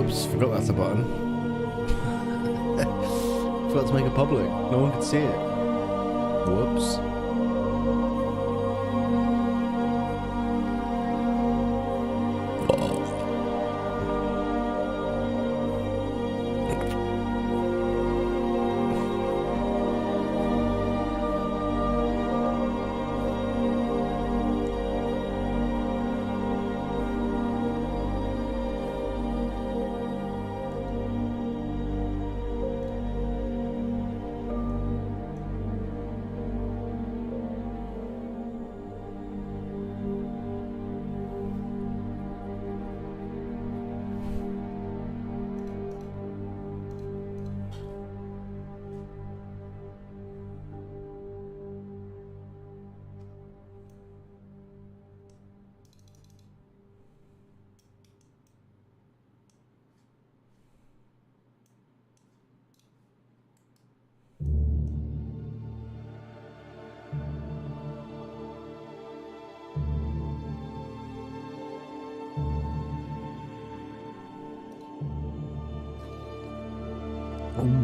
Oops, forgot that's a button. Forgot to make it public. No one could see it. Whoops.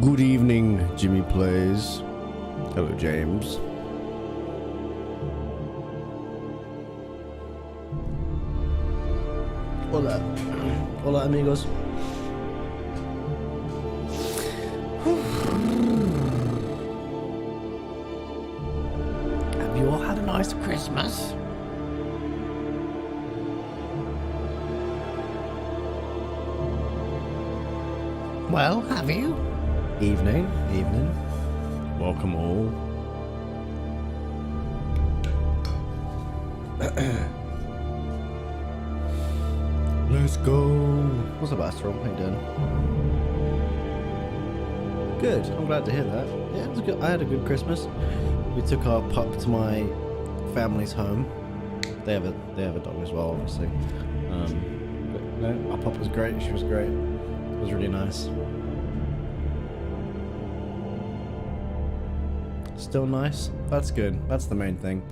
Good evening, Jimmy Plays. Hello, James. Hola. Hola, amigos. Have you all had a nice Christmas? Well, have you? Evening, evening. Welcome all. Let's go. What's up, Astral? How you doing? Good. I'm glad to hear that. Yeah, it was good. I had a good Christmas. We took our pup to my family's home. They have a dog as well, obviously. But no, our pup was great. She was great. It was really nice. Still nice. That's good. That's the main thing.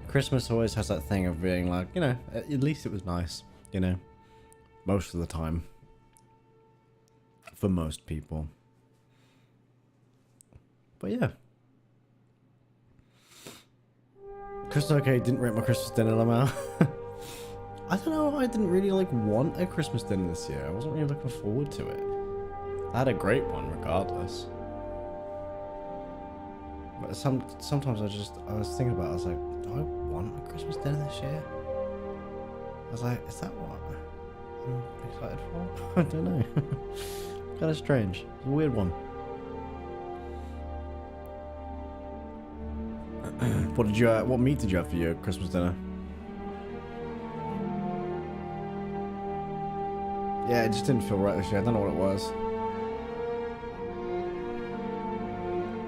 Christmas always has that thing of being like, you know, at least it was nice, you know, most of the time. For most people. But yeah. Christmas okay, didn't rate my Christmas dinner, Lamau. I don't know, I didn't really like want a Christmas dinner this year. I wasn't really looking forward to it. I had a great one regardless. But sometimes I was thinking about it, I was like, do I want a Christmas dinner this year? I was like, is that what I'm excited for? I don't know. Kind of strange. It's a weird one. What meat did you have for your Christmas dinner? Yeah, it just didn't feel right this year. I don't know what it was.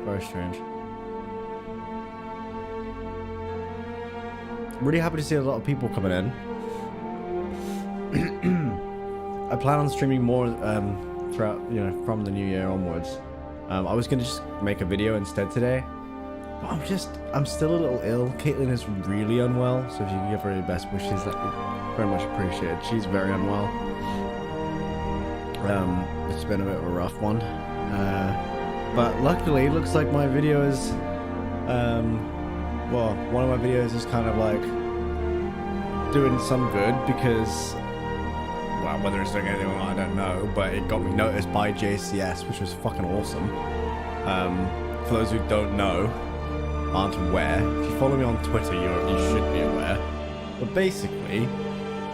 Very strange. Really happy to see a lot of people coming in. I plan on streaming more throughout, you know, from the new year onwards. I was gonna just make a video instead today, but I'm still a little ill. Caitlin is really unwell, so if you can give her your best wishes, that would be very much appreciated. She's very unwell. It's been a bit of a rough one, but luckily, it looks like my video is. Well, one of my videos is kind of like doing some good because, well, whether it's doing anything or not, I don't know, but it got me noticed by JCS, which was fucking awesome. For those who don't know, aren't aware, if you follow me on Twitter, you should be aware. But basically,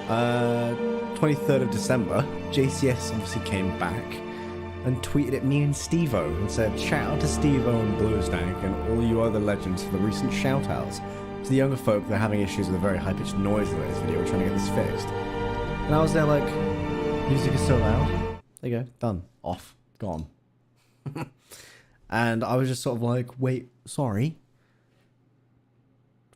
23rd of December, JCS obviously came back and tweeted at me and Steve-O and said, shout out to Steve-O and Bluestank and all you other legends for the recent shout-outs to the younger folk that are having issues with the very high-pitched noise in this video. We're trying to get this fixed. And I was there like, music is so loud. There you go, done, off, gone. And I was just sort of like, wait, sorry?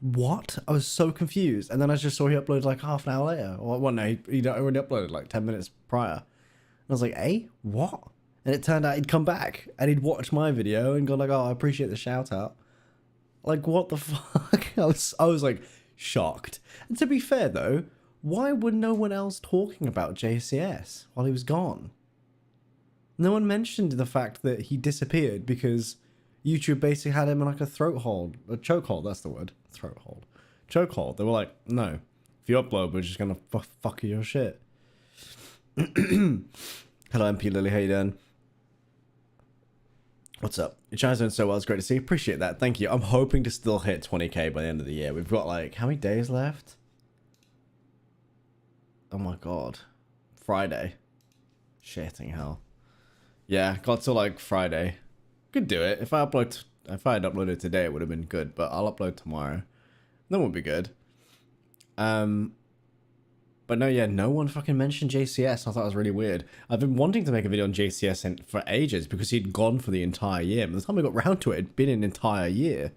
What? I was so confused. And then I just saw he uploaded like half an hour later. Or well, no, he'd already uploaded like 10 minutes prior. And I was like, eh? What? And it turned out he'd come back and he'd watched my video and gone like, oh, I appreciate the shout out. Like, what the fuck? I was like shocked. And to be fair though, why were no one else talking about JCS while he was gone? No one mentioned the fact that he disappeared because YouTube basically had him in like a chokehold, that's the word, chokehold. They were like, no, if you upload, we're just gonna fuck your shit. Hello, MP Lily, how you doing? What's up? Your channel's doing so well, it's great to see. Appreciate that, thank you. I'm hoping to still hit 20k by the end of the year. We've got like, how many days left? Oh my god. Friday. Shitting hell. Yeah, got to like Friday. Could do it. If I had uploaded today, it would have been good, but I'll upload tomorrow. That would be good. But no, yeah, no one fucking mentioned JCS. I thought it was really weird. I've been wanting to make a video on JCS for ages because he'd gone for the entire year. By the time we got round to it, it'd been an entire year.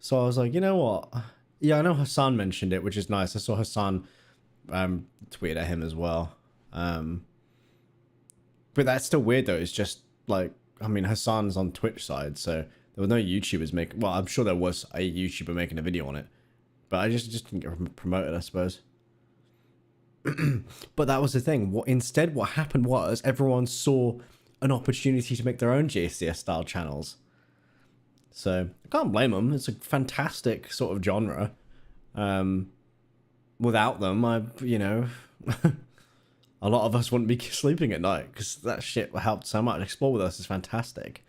So I was like, you know what? Yeah, I know Hassan mentioned it, which is nice. I saw Hassan tweet at him as well. But that's still weird though. It's just like, I mean, Hassan's on Twitch side, so there were no YouTubers making. Well, I'm sure there was a YouTuber making a video on it, but I just didn't get promoted, I suppose. But that was the thing. What happened was everyone saw an opportunity to make their own JCS style channels. So I can't blame them. It's a fantastic sort of genre. Without them, a lot of us wouldn't be sleeping at night because that shit helped so much. Explore With Us is fantastic.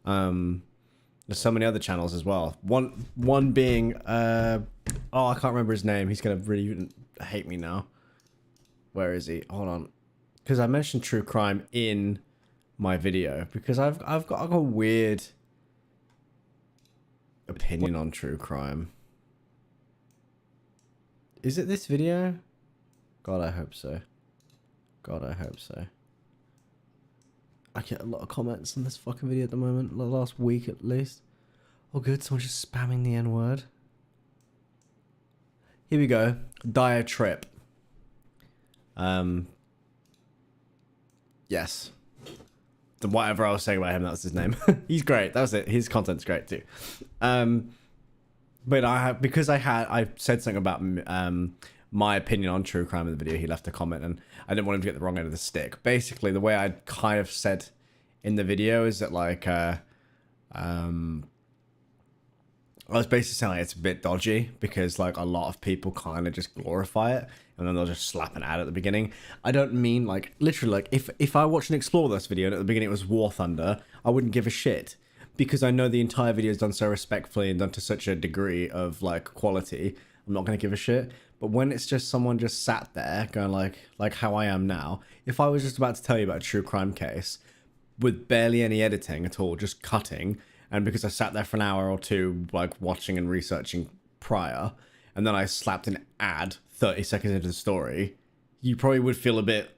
There's so many other channels as well. One being, I can't remember his name. He's gonna really hate me now. Where is he? Hold on, because I mentioned true crime in my video because I've got a weird opinion on true crime. Is it this video? God, I hope so. God, I hope so. I get a lot of comments on this fucking video at the moment, the last week at least. Oh good, someone's just spamming the N-word. Here we go. Dire Trip. Yes. Whatever I was saying about him, that was his name. He's great, that was it. His content's great too. But I said something about my opinion on true crime in the video, he left a comment and I didn't want him to get the wrong end of the stick. Basically, the way I kind of said in the video is that like, I was basically saying like, it's a bit dodgy because like a lot of people kind of just glorify it and then they'll just slap an ad at the beginning. I don't mean like, literally like if I watched an Explore This video and at the beginning it was War Thunder, I wouldn't give a shit because I know the entire video is done so respectfully and done to such a degree of like quality. I'm not going to give a shit. But when it's just someone just sat there going like how I am now, if I was just about to tell you about a true crime case with barely any editing at all, just cutting, and because I sat there for an hour or two like watching and researching prior, and then I slapped an ad 30 seconds into the story, you probably would feel a bit,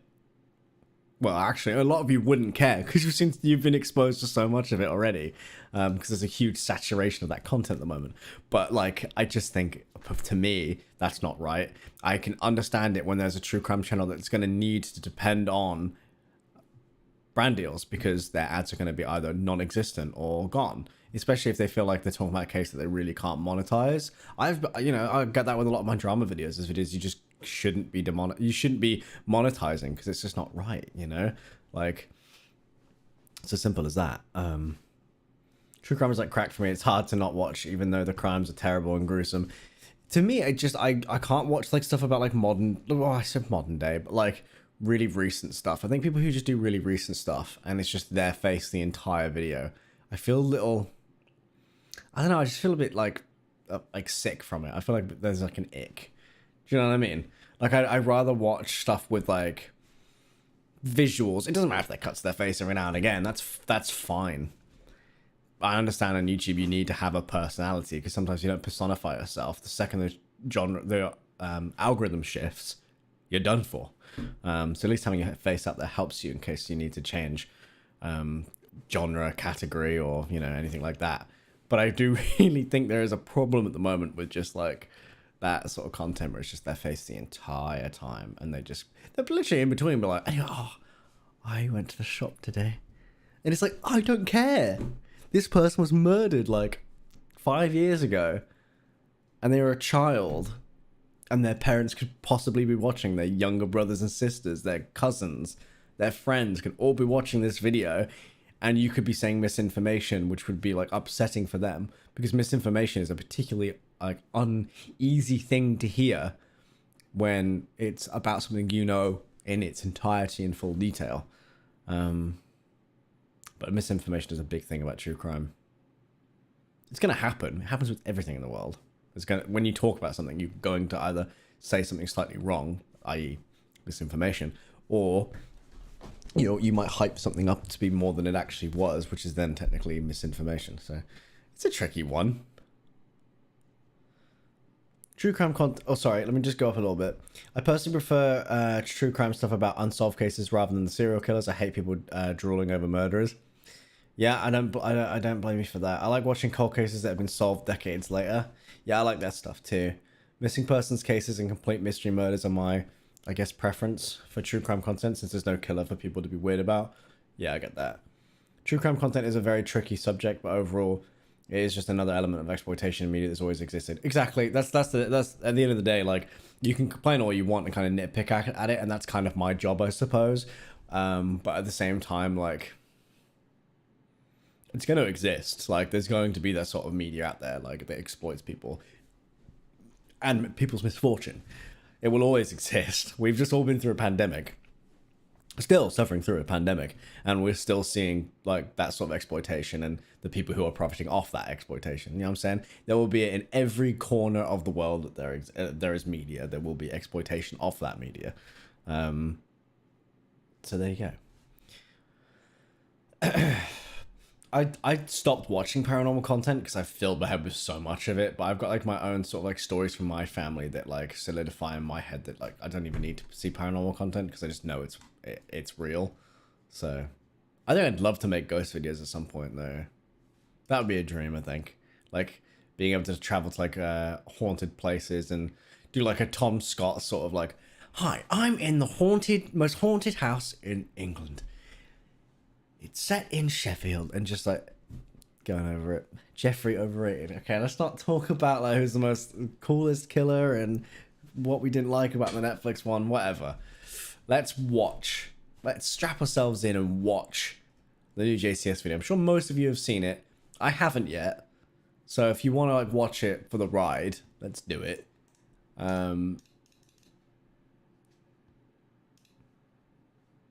well, actually, a lot of you wouldn't care because you've been exposed to so much of it already, because there's a huge saturation of that content at the moment. But like, I just think, to me, that's not right. I can understand it when there's a true crime channel that's going to need to depend on brand deals because their ads are going to be either non-existent or gone, especially if they feel like they're talking about a case that they really can't monetize. I get that with a lot of my drama videos. As videos you just shouldn't be monetizing because it's just not right, like it's as simple as that. True crime is like crack for me. It's hard to not watch even though the crimes are terrible and gruesome. To me, I can't watch like stuff about like I said modern day, but like really recent stuff. I think people who just do really recent stuff and it's just their face the entire video, I feel a little, I don't know, I just feel a bit like sick from it. I feel like there's like an ick. Do you know what I mean? Like I'd rather watch stuff with like visuals. It doesn't matter if they cut to their face every now and again. That's fine. I understand on YouTube you need to have a personality because sometimes you don't personify yourself. The second the algorithm shifts, you're done for. So at least having your face up there helps you in case you need to change genre, category, or anything like that. But I do really think there is a problem at the moment with just like that sort of content where it's just their face the entire time and they're literally in between but like, oh, I went to the shop today, and it's like, I don't care. This person was murdered like 5 years ago and they were a child and their parents could possibly be watching, their younger brothers and sisters, their cousins, their friends could all be watching this video, and you could be saying misinformation, which would be like upsetting for them, because misinformation is a particularly like uneasy thing to hear when it's about something you know in its entirety and full detail. But misinformation is a big thing about true crime. It's going to happen. It happens with everything in the world. When you talk about something, you're going to either say something slightly wrong, i.e. misinformation, or you might hype something up to be more than it actually was, which is then technically misinformation. So it's a tricky one. True crime oh, sorry, let me just go up a little bit. I personally prefer true crime stuff about unsolved cases rather than the serial killers. I hate people drooling over murderers. Yeah, I don't blame you for that. I like watching cold cases that have been solved decades later. Yeah, I like that stuff too. Missing persons cases and complete mystery murders are my, I guess, preference for true crime content, since there's no killer for people to be weird about. Yeah, I get that. True crime content is a very tricky subject, but overall, it is just another element of exploitation in media that's always existed. Exactly. That's at the end of the day, like, you can complain all you want and kind of nitpick at it, and that's kind of my job, I suppose. But at the same time, like, it's going to exist. Like, there's going to be that sort of media out there, like, that exploits people and people's misfortune. It will always exist. We've just all been through a pandemic. Still suffering through a pandemic, and we're still seeing like that sort of exploitation and the people who are profiting off that exploitation. You know what I'm saying? There will be in every corner of the world that there is media. There will be exploitation of that media. So there you go. I stopped watching paranormal content because I filled my head with so much of it, but I've got like my own sort of like stories from my family that like solidify in my head that like I don't even need to see paranormal content because I just know it's real. So I think I'd love to make ghost videos at some point though. That would be a dream, I think. Like being able to travel to like haunted places and do like a Tom Scott sort of like, hi, I'm in the most haunted house in England. It's set in Sheffield, and just like going over it. Jeffrey overrated. Okay, let's not talk about like who's the most coolest killer and what we didn't like about the Netflix one, whatever. Let's strap ourselves in and watch the new JCS video. I'm sure most of you have seen it. I haven't yet. So if you want to like watch it for the ride, let's do it.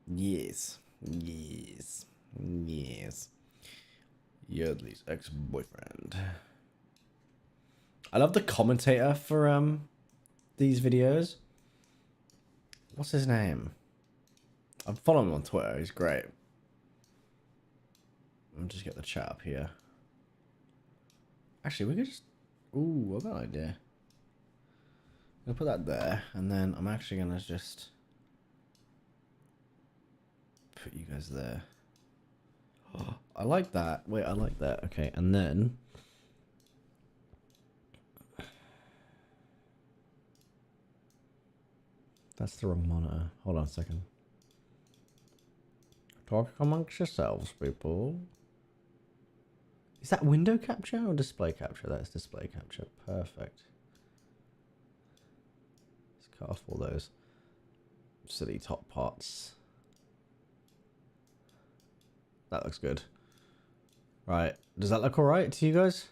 Yes. Yardley's ex-boyfriend. I love the commentator for these videos. What's his name? I'm following him on Twitter. He's great. I'll just get the chat up here. Actually, we could just... Ooh, I've got an idea. I'm gonna put that there, and then I'm actually gonna just put you guys there. Oh, I like that. Wait, I like that. Okay, and then that's the wrong monitor. Hold on a second. Talk amongst yourselves, people. Is that window capture or display capture? That's display capture. Perfect. Let's cut off all those silly top parts. That looks good. Right. Does that look alright to you guys?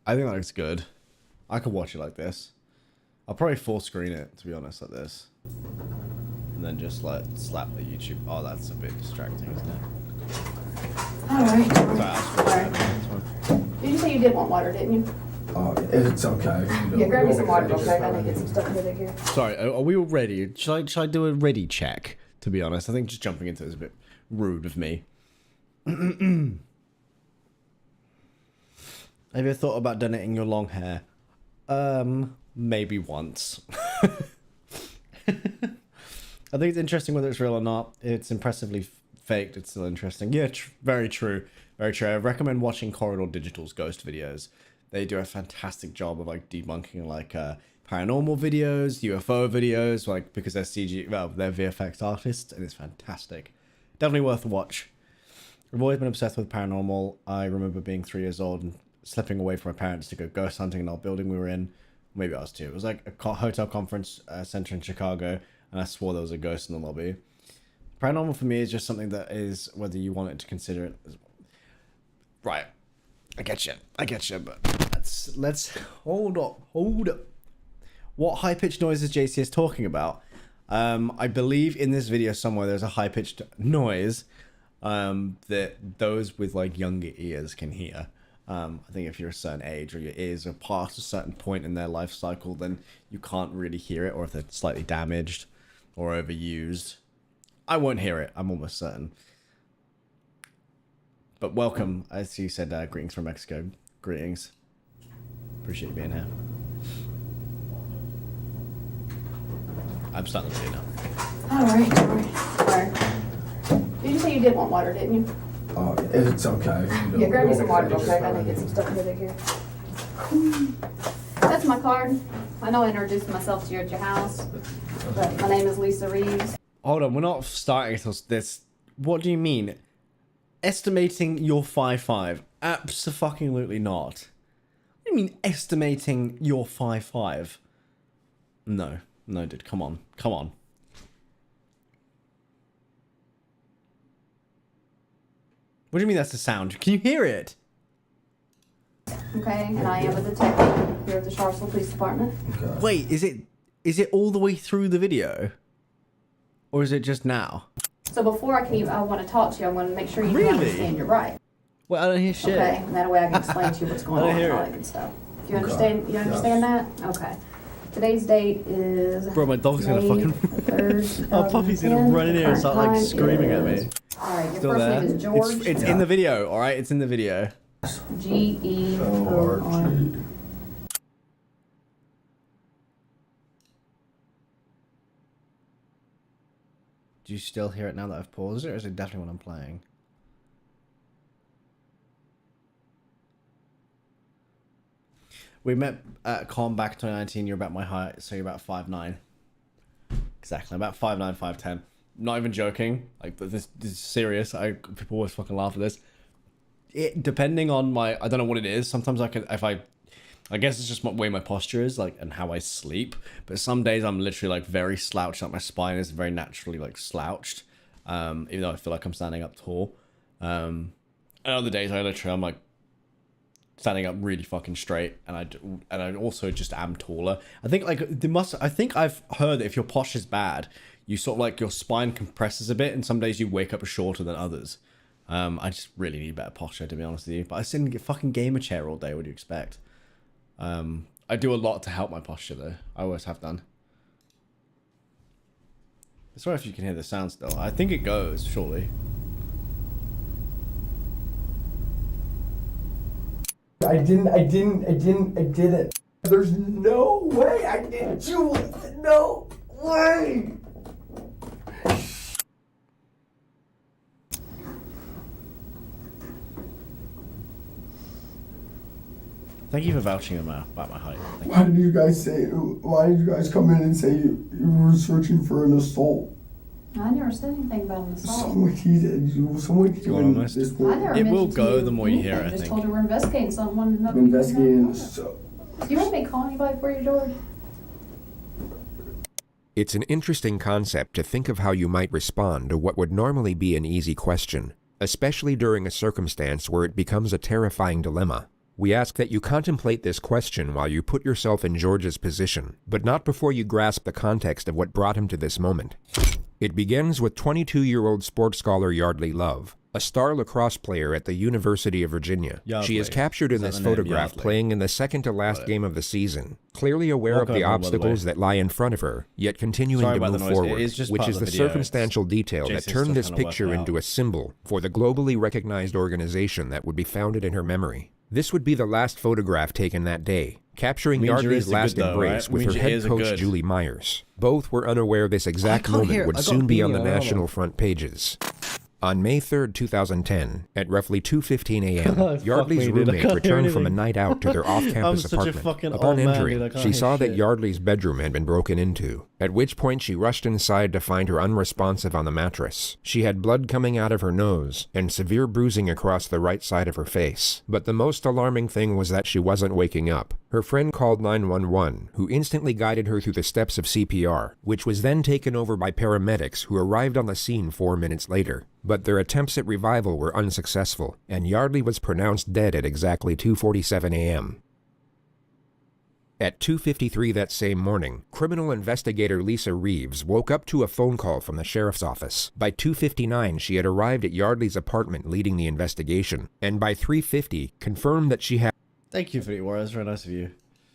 I think that looks good. I could watch it like this. I'll probably full screen it, to be honest, like this. And then just like slap the YouTube. Oh, that's a bit distracting, isn't it? Alright. Did you say you did want water, didn't you? Oh, it's okay. Yeah, grab me some water real quick. I need to get some stuff over here. Sorry, are we all ready? Should I do a ready check, to be honest? I think just jumping into it is a bit rude of me. Have you ever thought about donating your long hair? Maybe once. I think it's interesting whether it's real or not. It's impressively faked. It's still interesting. Yeah, very true. Very true. I recommend watching Corridor Digital's ghost videos. They do a fantastic job of like debunking like paranormal videos, UFO videos, like because they're they're VFX artists, and it's fantastic. Definitely worth a watch. I've always been obsessed with paranormal. I remember being 3 years old and slipping away from my parents to go ghost hunting in our building we were in Maybe I was 2. It was like a hotel conference center in Chicago, and I swore there was a ghost in the lobby. Paranormal for me is just something that is whether you want it to consider it. Right. I get you, but let's hold up. What high-pitched noise is JCS talking about? I believe in this video somewhere there's a high-pitched noise that those with like younger ears can hear. I think if you're a certain age or your ears are past a certain point in their life cycle, then you can't really hear it, or if they're slightly damaged or overused. I won't hear it, I'm almost certain. But welcome, as you said, greetings from Mexico. Greetings. Appreciate you being here. I'm starting to see now. Alright. Did you say you did want water, didn't you? It's okay. Yeah, grab me some water real quick. I need to get some stuff put here. That's my card. I know I introduced myself to you at your house, but my name is Lisa Reeves. Hold on, we're not starting until this. What do you mean? Estimating your 5'5"? Abso-fucking-lutely not. What do you mean estimating your 5'5"? No, dude, come on. What do you mean that's the sound? Can you hear it? Okay, and I am a detective here at the Charlottesville Police Department. Okay. Wait, is it all the way through the video? Or is it just now? So before I want to talk to you, I want to make sure you Really? understand you're right. Well, I don't hear shit. Okay, and that way I can explain to you what's going I on don't hear and all it. that good stuff. Do you understand? You understand that? Okay. Today's date is Bro, my dog's gonna May fucking... 3rd, Our puppy's gonna 2010. run in here and start like Time screaming at me. is- All right, your Still first there? name is George. It's in the video, alright? It's in the video. Georg. Do you still hear it now that I've paused it, or is it definitely when I'm playing? We met at Comback 2019, you're about my height, so you're about 5'9". Exactly, about 5'9", 5'10". Not even joking, like, this is serious. People always fucking laugh at this. Depending on my, I don't know what it is, sometimes I can, I guess it's just the way my posture is, like, and how I sleep. But some days I'm literally, like, very slouched. Like, my spine is very naturally, like, slouched. Even though I feel like I'm standing up tall. And other days I'm, like, standing up really fucking straight. And I also just am taller. I think, like, I think I've heard that if your posture's bad, you sort of, like, your spine compresses a bit. And some days you wake up shorter than others. I just really need better posture, to be honest with you. But I sit in a fucking gamer chair all day. What do you expect? I do a lot to help my posture, though. I always have done. Sorry if you can hear the sound still. I think it goes, surely. I didn't. There's no way I didn't do it. No way. Thank you for vouching about my height. Thank Why did you guys come in and say you were searching for an assault? I never said anything about an assault. Someone doing honest. this. I never It will mentioned to go you the more you hear it, anything. I Just think. told you we're investigating something. Wanted to know if you Investigating. know. So, Do you want me to call anybody for you, George? It's an interesting concept to think of how you might respond to what would normally be an easy question, especially during a circumstance where it becomes a terrifying dilemma. We ask that you contemplate this question while you put yourself in George's position, but not before you grasp the context of what brought him to this moment. It begins with 22-year-old sports scholar Yardley Love, a star lacrosse player at the University of Virginia. Yardley. She is captured in Is that this the name? photograph Yardley. playing in the second-to-last game of the season, clearly aware of Welcome, the by the way. obstacles that lie in front of her, yet continuing Sorry to about the move noise. It forward, is just which part is of the the video. circumstantial detail that Jason's turned still this trying to work picture it into out. a symbol for the globally recognized organization that would be founded in her memory. This would be the last photograph taken that day, capturing Means your ears Yardley's are last good though, embrace right? with her Means your head ears are coach good. Julie Myers. Both were unaware this exact can't hear moment it. would I got soon be on the beanie on, hold on. national front pages. On May 3rd, 2010, at roughly 2:15 a.m., Fuck Yardley's me, dude. I roommate can't hear returned from a anything. night out to their I'm off-campus such a apartment. fucking Upon old man, entering, dude. I can't she hear saw that shit. Yardley's bedroom had been broken into. at which point she rushed inside to find her unresponsive on the mattress. She had blood coming out of her nose and severe bruising across the right side of her face. But the most alarming thing was that she wasn't waking up. Her friend called 911, who instantly guided her through the steps of CPR, which was then taken over by paramedics who arrived on the scene 4 minutes later. But their attempts at revival were unsuccessful, and Yardley was pronounced dead at exactly 2:47 a.m. At 2:53 that same morning, criminal investigator Lisa Reeves woke up to a phone call from the sheriff's office. By 2:59, she had arrived at Yardley's apartment leading the investigation, and by 3:50, confirmed that she had Thank you for the war. That's very nice of you.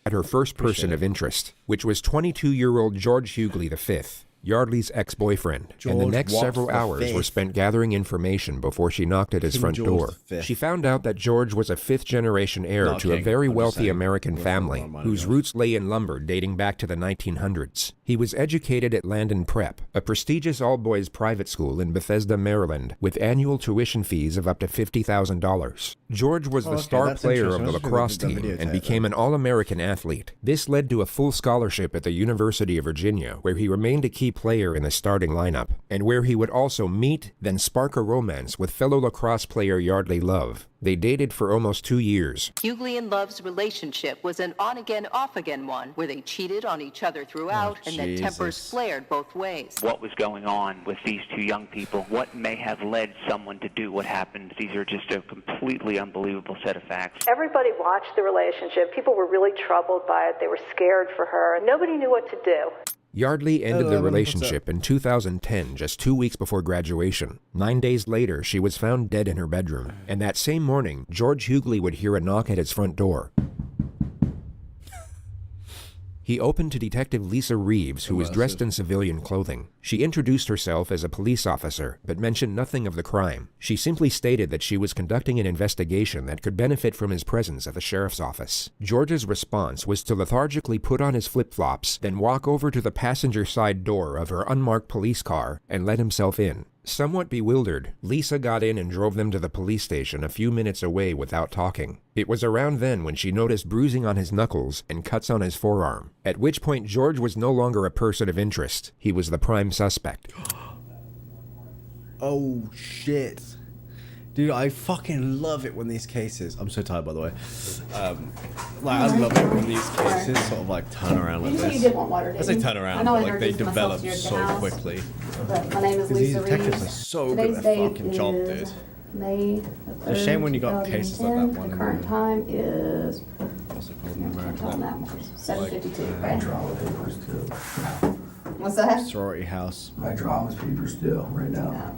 her first person of interest, which was 22-year-old George Hughley V, Yardley's ex-boyfriend, and the George next what several the hours fifth? were spent gathering information before she knocked at his King front George door. the fifth. She found out that George was a fifth-generation heir Not to a king, very I'm just wealthy saying. American We're family from Paranormal, whose guys. roots lay in lumber dating back to the 1900s. He was educated at Landon Prep, a prestigious all-boys private school in Bethesda, Maryland, with annual tuition fees of up to $50,000. George was the okay, star that's player of interesting. the I was gonna lacrosse look at the team and videotape became an All-American athlete. This led to a full scholarship at the University of Virginia, where he remained a key player in the starting lineup, and where he would also meet, then spark a romance with fellow lacrosse player Yardley Love. They dated for almost 2 years. Hughley and Love's relationship was an on-again, off-again one, where they cheated on each other throughout and that tempers Jesus. flared both ways. What was going on with these two young people, what may have led someone to do what happened. These are just a completely unbelievable set of facts. Everybody watched the relationship. People were really troubled by it. They were scared for her. Nobody knew what to do. Yardley ended the what's relationship in 2010, just 2 weeks before graduation. 9 days later, she was found dead in her bedroom. And that same morning, George Hughley would hear a knock at his front door. He opened to Detective Lisa Reeves, who was dressed in civilian clothing. She introduced herself as a police officer, but mentioned nothing of the crime. She simply stated that she was conducting an investigation that could benefit from his presence at the sheriff's office. George's response was to lethargically put on his flip-flops, then walk over to the passenger side door of her unmarked police car and let himself in. Somewhat bewildered, Lisa got in and drove them to the police station a few minutes away without talking. It was around then when she noticed bruising on his knuckles and cuts on his forearm, at which point George was no longer a person of interest. He was the prime suspect. Oh, shit. Dude, I fucking love it when these cases... I'm so tired, by the way. I love it when these cases sort of like turn around like You said you this. did want water, I didn't say you? turn I around, know I but like they introduced develop myself to you at your so house, quickly. But my name is Because these Lisa detectives Reeves. are so good Today's at their date fucking job, is dude. May the It's a shame 3rd, when you got cases like that 2010. one The in current there. time is What's it called in on America? that one, 7:52, I right? draw the papers too. What's that? Sorority house. I draw his papers still right now.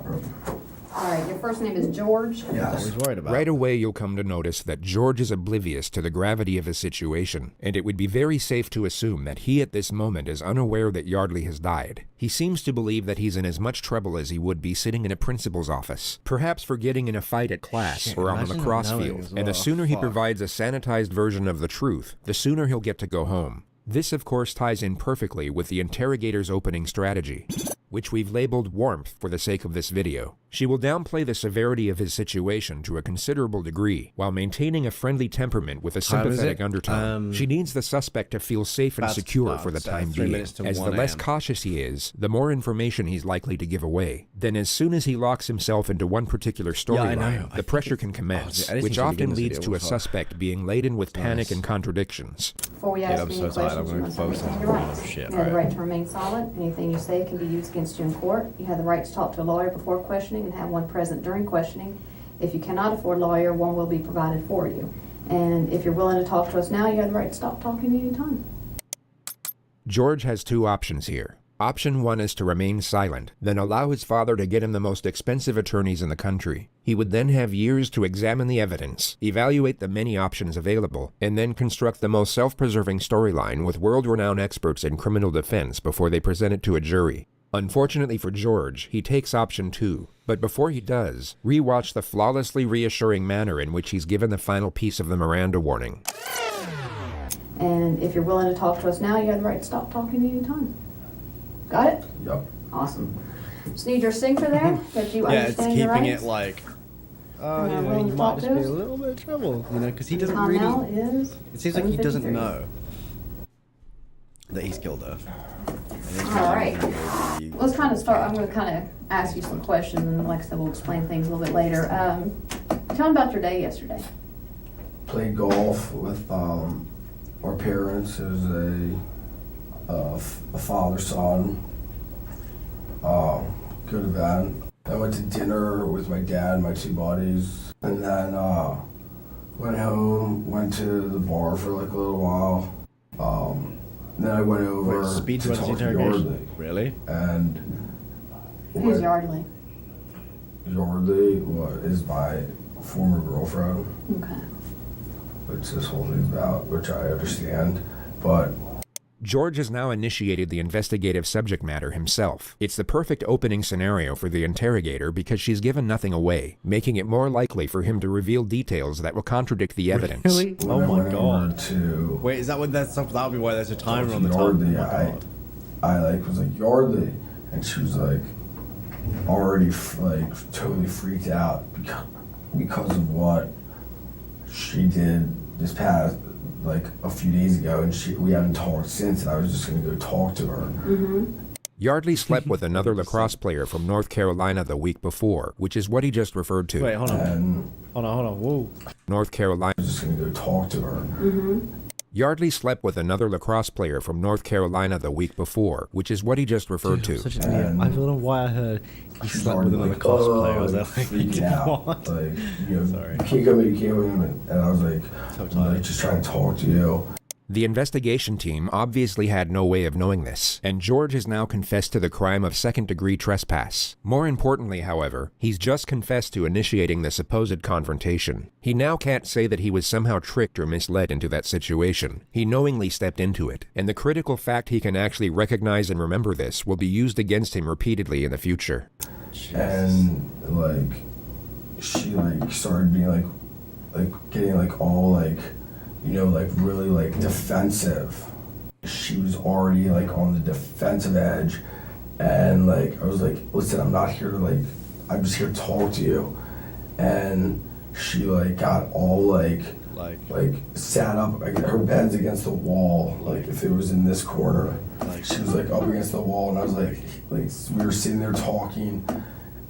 All right, your first name is George. That's what he's worried about. Right away, you'll come to notice that George is oblivious to the gravity of his situation, and it would be very safe to assume that he at this moment is unaware that Yardley has died. He seems to believe that he's in as much trouble as he would be sitting in a principal's office, perhaps for getting in a fight at class Shit, or on a imagine lacrosse not knowing field, as and the well. sooner he Fuck. provides a sanitized version of the truth, the sooner he'll get to go home. This, of course, ties in perfectly with the interrogator's opening strategy, which we've labeled warmth for the sake of this video. She will downplay the severity of his situation to a considerable degree, while maintaining a friendly temperament with a Time is sympathetic it? undertone. She needs the suspect to feel safe and About- secure for the about, time 3 being, minutes to as the 1 less a.m. cautious he is, the more information he's likely to give away. Then as soon as he locks himself into one particular I know. storyline, I the think pressure it- can commence, I just which need to begin often this leads video to a with her. suspect being laden with panic Nice. and contradictions. Before we ask I'm any so tired. I'm questions, gonna you must focus on understand your some rights. shit, You have the alright. right to remain silent. Anything you say can be used against you in court. You have the right to talk to a lawyer before questioning and have one present during questioning. If you cannot afford a lawyer, one will be provided for you. And if you're willing to talk to us now, you have the right to stop talking anytime. George has two options here. Option 1 is to remain silent, then allow his father to get him the most expensive attorneys in the country. He would then have years to examine the evidence, evaluate the many options available, and then construct the most self-preserving storyline with world-renowned experts in criminal defense before they present it to a jury. Unfortunately for George, he takes option 2. But before he does, rewatch the flawlessly reassuring manner in which he's given the final piece of the Miranda warning. And if you're willing to talk to us now, you have the right to stop talking anytime. Got it? Yep. Awesome. Just need your signature there that you Yeah, it's understand your keeping rights. it like, oh, And you I'm know, willing you to might talk just to be us. a little bit of trouble, you know, because he The doesn't time now really. is It seems like he doesn't 7:53. know that he's killed her. And All right. Let's kind of start. I'm going to kind of ask you some questions, and like I said, we'll explain things a little bit later. Tell me about your day yesterday. Played golf with our parents. It was a father-son. Good event. I went to dinner with my dad and my two buddies, and then went home, went to the bar for like a little while. Then I went over to talk to Yardley. Really? And Who's Yardley? Yardley is my former girlfriend, Okay. which this whole thing's about, which I understand, but George has now initiated the investigative subject matter himself. It's the perfect opening scenario for the interrogator because she's given nothing away, making it more likely for him to reveal details that will contradict the evidence. Really? Oh when I my went over god. to Wait, is that what that's stuff? That would be why there's a timer on the top. Yardley, Oh my god. I like was like Yardley, and she was like already like totally freaked out because of what she did this past like a few days ago, and we haven't talked since, and I was just gonna go talk to her. Yardley slept with another lacrosse player from North Carolina the week before, which is what he just referred to. Wait, hold on. And Hold on. Whoa. North Carolina. I was just gonna go talk to her. Yardley slept with another lacrosse player from North Carolina the week before, which is what he just referred Dude, I'm to. such an idiot. I don't know why I heard he She slept with started, another like, cosplayer. I was like, freaking out. what? Like, you know, Sorry. you can't come in, you can't come in. And I was like, So I'm tired. like just trying to talk to you. The investigation team obviously had no way of knowing this, and George has now confessed to the crime of second-degree trespass. More importantly, however, he's just confessed to initiating the supposed confrontation. He now can't say that he was somehow tricked or misled into that situation. He knowingly stepped into it, and the critical fact he can actually recognize and remember this will be used against him repeatedly in the future. And like she like started being like getting like all like, you know, like really like defensive. She was already like on the defensive edge, and like I was like, listen, I'm not here to like, I'm just here to talk to you. And she like got all like sat up, like her bed's against the wall, like if it was in this corner, she was like up against the wall, and I was like we were sitting there talking,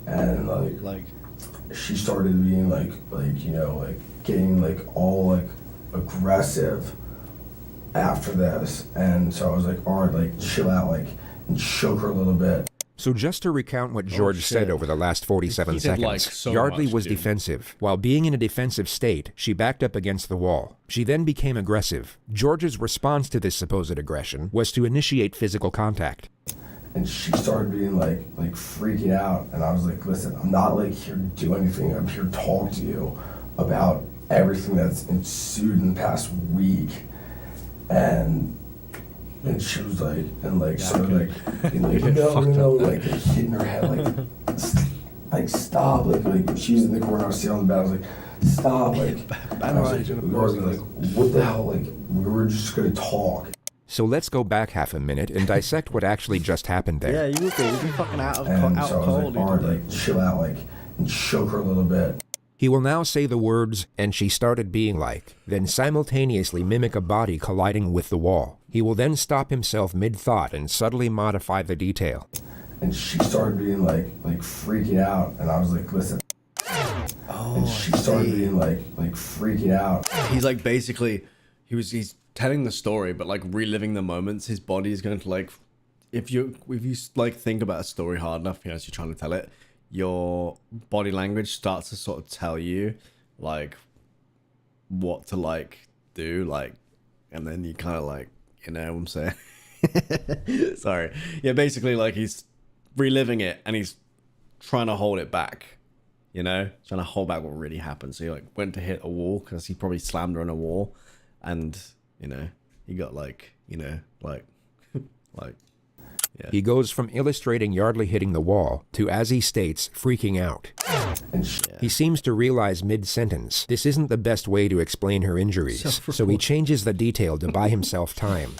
and like she started being like you know, like getting like all like aggressive after this, and so I was like, all right, like chill out, like, and shook her a little bit. So just to recount what George said over the last 47 He did, seconds, like, so Yardley much, was dude. defensive. While being in a defensive state, she backed up against the wall. She then became aggressive. George's response to this supposed aggression was to initiate physical contact. And she started being like freaking out, and I was like, listen, I'm not like here to do anything, I'm here to talk to you about everything that's ensued in the past week. And she was like, and like started like, and like no, like hitting her head, like stop, like she was in the corner, I was sitting on the bed, I was like, stop, like, I was like, what the hell, like, we were just gonna talk. So let's go back half a minute and dissect what actually just happened there. Yeah, you would be fucking out And out so I was cold. like, all right, like chill out, like, and shook her a little bit. He will now say the words, "and she started being like," then simultaneously mimic a body colliding with the wall. He will then stop himself mid-thought and subtly modify the detail. And she started being like freaking out, and I was like, listen. And she started being like freaking out. He's like basically, he's telling the story, but like reliving the moments. His body is going to like, if you like think about a story hard enough, you know, as you're trying to tell it, your body language starts to sort of tell you like what to like do, like, and then you kind of like, you know what I'm saying? Sorry. Yeah, basically like he's reliving it and he's trying to hold it back, you know, trying to hold back what really happened. So he like went to hit a wall because he probably slammed her on a wall, and you know, he got like, you know, like like. Yeah. He goes from illustrating Yardley hitting the wall to, as he states, freaking out. He seems to realize mid-sentence this isn't the best way to explain her injuries, so he changes the detail to buy himself time.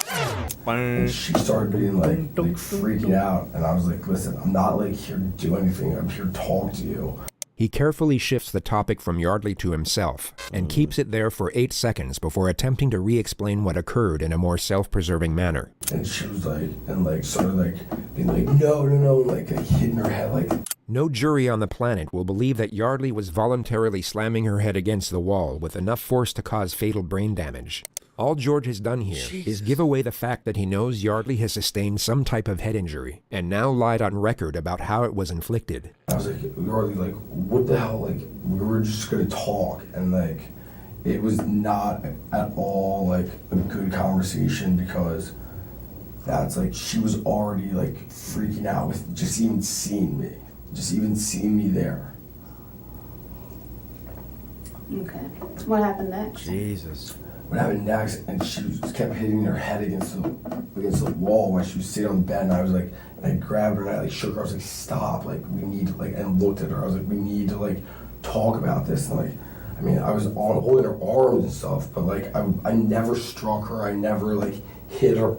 And she started being like freaking out, and I was like, listen, I'm not like here to do anything, I'm here to talk to you. He carefully shifts the topic from Yardley to himself and keeps it there for 8 seconds before attempting to re-explain what occurred in a more self-preserving manner. And she was like, and like started like being like, no, like hitting her head like. No jury on the planet will believe that Yardley was voluntarily slamming her head against the wall with enough force to cause fatal brain damage. All George has done here is give away the fact that he knows Yardley has sustained some type of head injury, and now lied on record about how it was inflicted. I was like, Yardley, like, what the hell? Like, we were just gonna talk, and like, it was not at all like a good conversation because that's like, she was already like freaking out with just even seeing me there. Okay. What happened next? Jesus. What happened next, and she just kept hitting her head against the wall while she was sitting on the bed, and I was like, and I grabbed her and I like shook her. I was like, stop, like we need to like, and looked at her. I was like, we need to like talk about this. And like, I mean, I was holding her arms and stuff, but like I never struck her. I never like hit her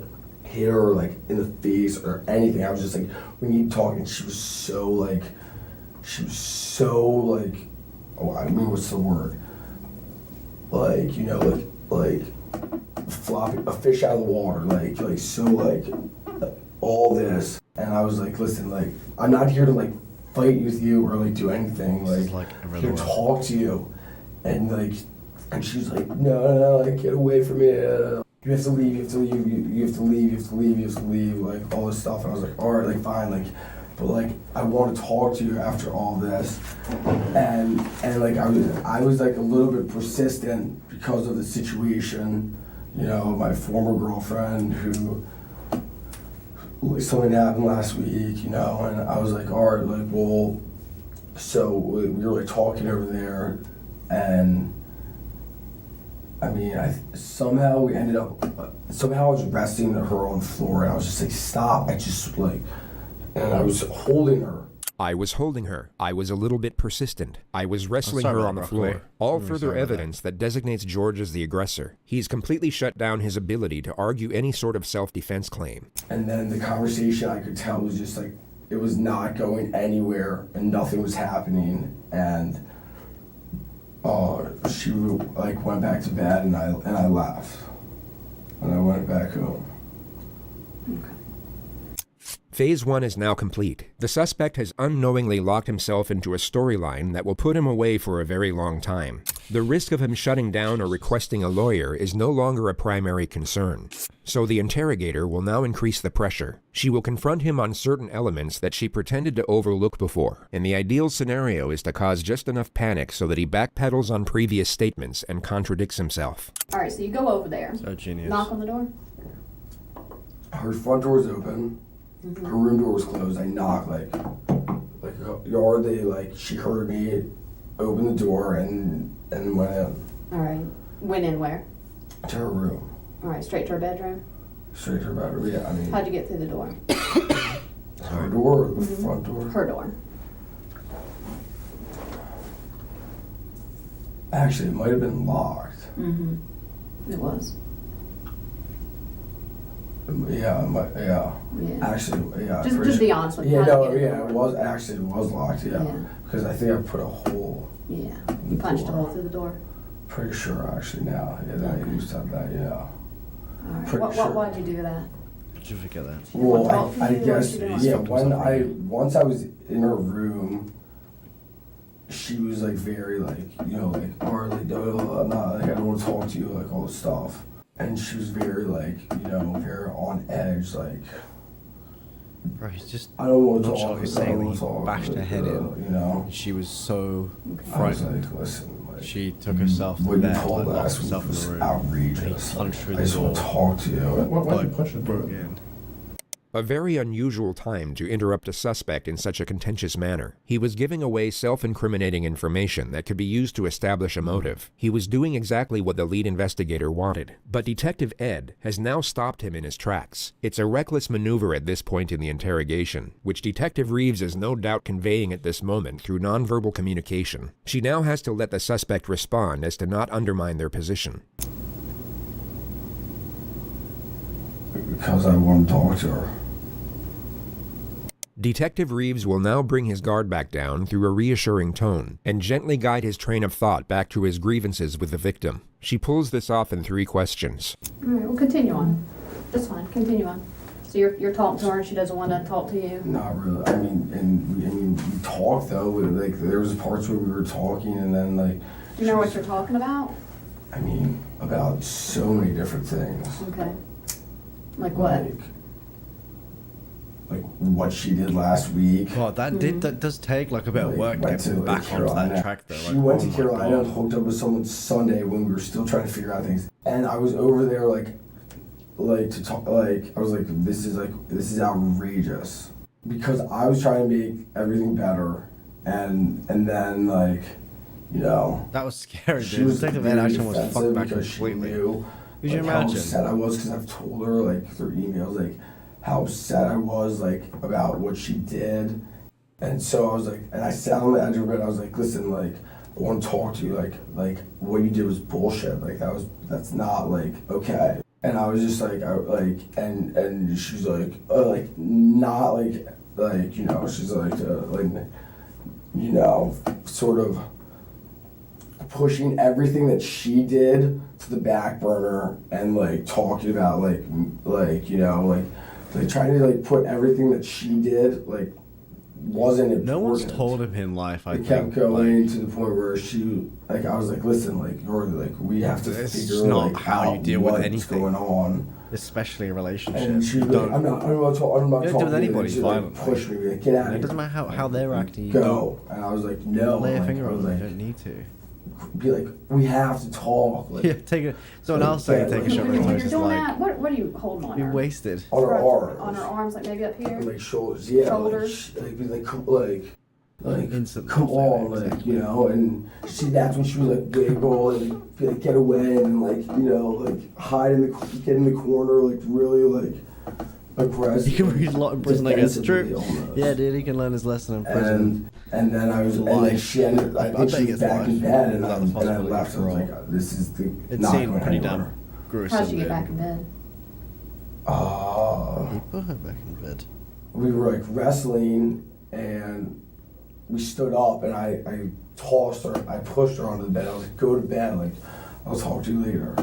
like in the face or anything. I was just like, we need to talk. And she was so like, oh, I mean, what's the word? Like, you know, like flopping a fish out of the water, like so like all this. And I was like, listen, like I'm not here to like fight with you or like do anything, like here to talk to you. And like, and she's like, no, like get away from me. You have to leave, you have to leave, like all this stuff. And I was like, all right, like fine, like, but like I want to talk to you after all this. And like I was like a little bit persistent because of the situation, you know, my former girlfriend who something happened last week, you know, and I was like, all right, like, well, so we were like talking over there, and I mean, somehow I was resting her on the floor, and I was just like, stop, and I was holding her. I was holding her. I was a little bit persistent. I was wrestling her on the floor. All further evidence that designates George as the aggressor. He's completely shut down his ability to argue any sort of self-defense claim. And then the conversation, I could tell, was just like, it was not going anywhere and nothing was happening. And she like went back to bed and I left. And I went back home. Okay. Phase 1 is now complete. The suspect has unknowingly locked himself into a storyline that will put him away for a very long time. The risk of him shutting down or requesting a lawyer is no longer a primary concern. So the interrogator will now increase the pressure. She will confront him on certain elements that she pretended to overlook before, and the ideal scenario is to cause just enough panic so that he backpedals on previous statements and contradicts himself. All right, so you go over there. So genius. Knock on the door. Her front door was open. Her room door was closed. I knocked like Yardley, like she heard me open the door and went in. All right. Went in where? To her room. All right, straight to her bedroom. Straight to her bedroom. Yeah, I mean. How'd you get through the door? Her door, the front door. Her door. Actually, it might have been locked. It was. Yeah. Actually, yeah. Just be honest with me. Yeah, no, yeah, it was locked. Yeah, because I think I put a hole. Yeah, you punched a hole through the door. Pretty sure, actually. Now, yeah, that you said that. Yeah. All right. Pretty sure. Why'd you do that? Did you forget that? Well, I you guess, or yeah, once I was in her room, she was like very like, you know, like, or like, no, I'm not, like, I don't want to talk to you, like all this stuff. And she was very like, you know, very on edge, like, Bro, he's just I don't want to not talk. sure who's saying that he talk, bashed her head in. You know, She was so I was frightened. like, listen, like, She took herself to what you bed, told locked last week herself in was the room. outrageous. He punched through I the just want to door. talk to you. Why did you punch the door again? A very unusual time to interrupt a suspect in such a contentious manner. He was giving away self-incriminating information that could be used to establish a motive. He was doing exactly what the lead investigator wanted. But Detective Ed has now stopped him in his tracks. It's a reckless maneuver at this point in the interrogation, which Detective Reeves is no doubt conveying at this moment through nonverbal communication. She now has to let the suspect respond as to not undermine their position. Because I want to talk to her. Detective Reeves will now bring his guard back down through a reassuring tone and gently guide his train of thought back to his grievances with the victim. She pulls this off in 3 questions. All right, well, continue on. That's fine, continue on. So you're talking to her and she doesn't want to talk to you? Not really. I mean, we talked though. Like there was parts where we were talking, and then like. Do you know what you're talking about? I mean, about so many different things. Okay. Like what? Like what she did last week. God, that does take like a bit of work went getting to, back onto that track though. She Like, went oh to my Carolina and God. hooked up with someone Sunday when we were still trying to figure out things. And I was over there like to talk, like I was like, this is outrageous, because I was trying to make everything better, and then like, you know, That was scary, she dude. was Detective very Ed Ashton was defensive fucked back because she completely. knew Could you like, how imagine? upset I was, because I've told her like through emails like how upset I was like about what she did. And so I was like, and I sat on the edge of the bed. I was like, listen, like, I want to talk to you. Like what you did was bullshit. Like that's not like okay. And I was just like, and she's like not like you know, she's like you know, sort of pushing everything that she did to the back burner, and like talking about like you know, like trying to like put everything that she did like wasn't important. No one's told him in life, I It think. kept going like, to the point where she, like, I was like, listen, like, you're like, we have to This is figure not like how you out deal with what's anything. going on. especially a relationship. And she was You like, I'm not talking don't do with to you. anybody She violently. like, pushed me, like, get out of It here. doesn't matter how they're acting. You Go. And I was like, no. don't lay a Like, finger I on was them. like, You don't need to. be like, we have to talk. Like, Yeah, take a. Someone else saying take a shot. When It's you're just doing like that, what are you holding on you her? wasted. on her arms. On her arms, like maybe up here? Like shoulders, yeah. Shoulders. Like, be like, Instantly come on, fair, like, exactly. you know, and that's when she was like wiggle and be like get away and like, you know, like hide get in the corner, like really like aggressive. You can read a lot in prison, I guess. defensively True. almost. Yeah, dude, he can learn his lesson in prison. And then I was, and then Life. she ended, I I think bet she he was gets back in life bed, and without I the possibility left. I of was parole. like, this is the It not seemed going pretty anywhere. damn gruesome. How'd you get dude. back in bed? He put her back in bed. We were like wrestling, and we stood up, and I tossed her, I pushed her onto the bed. I was like, go to bed, like, I'll talk to you later.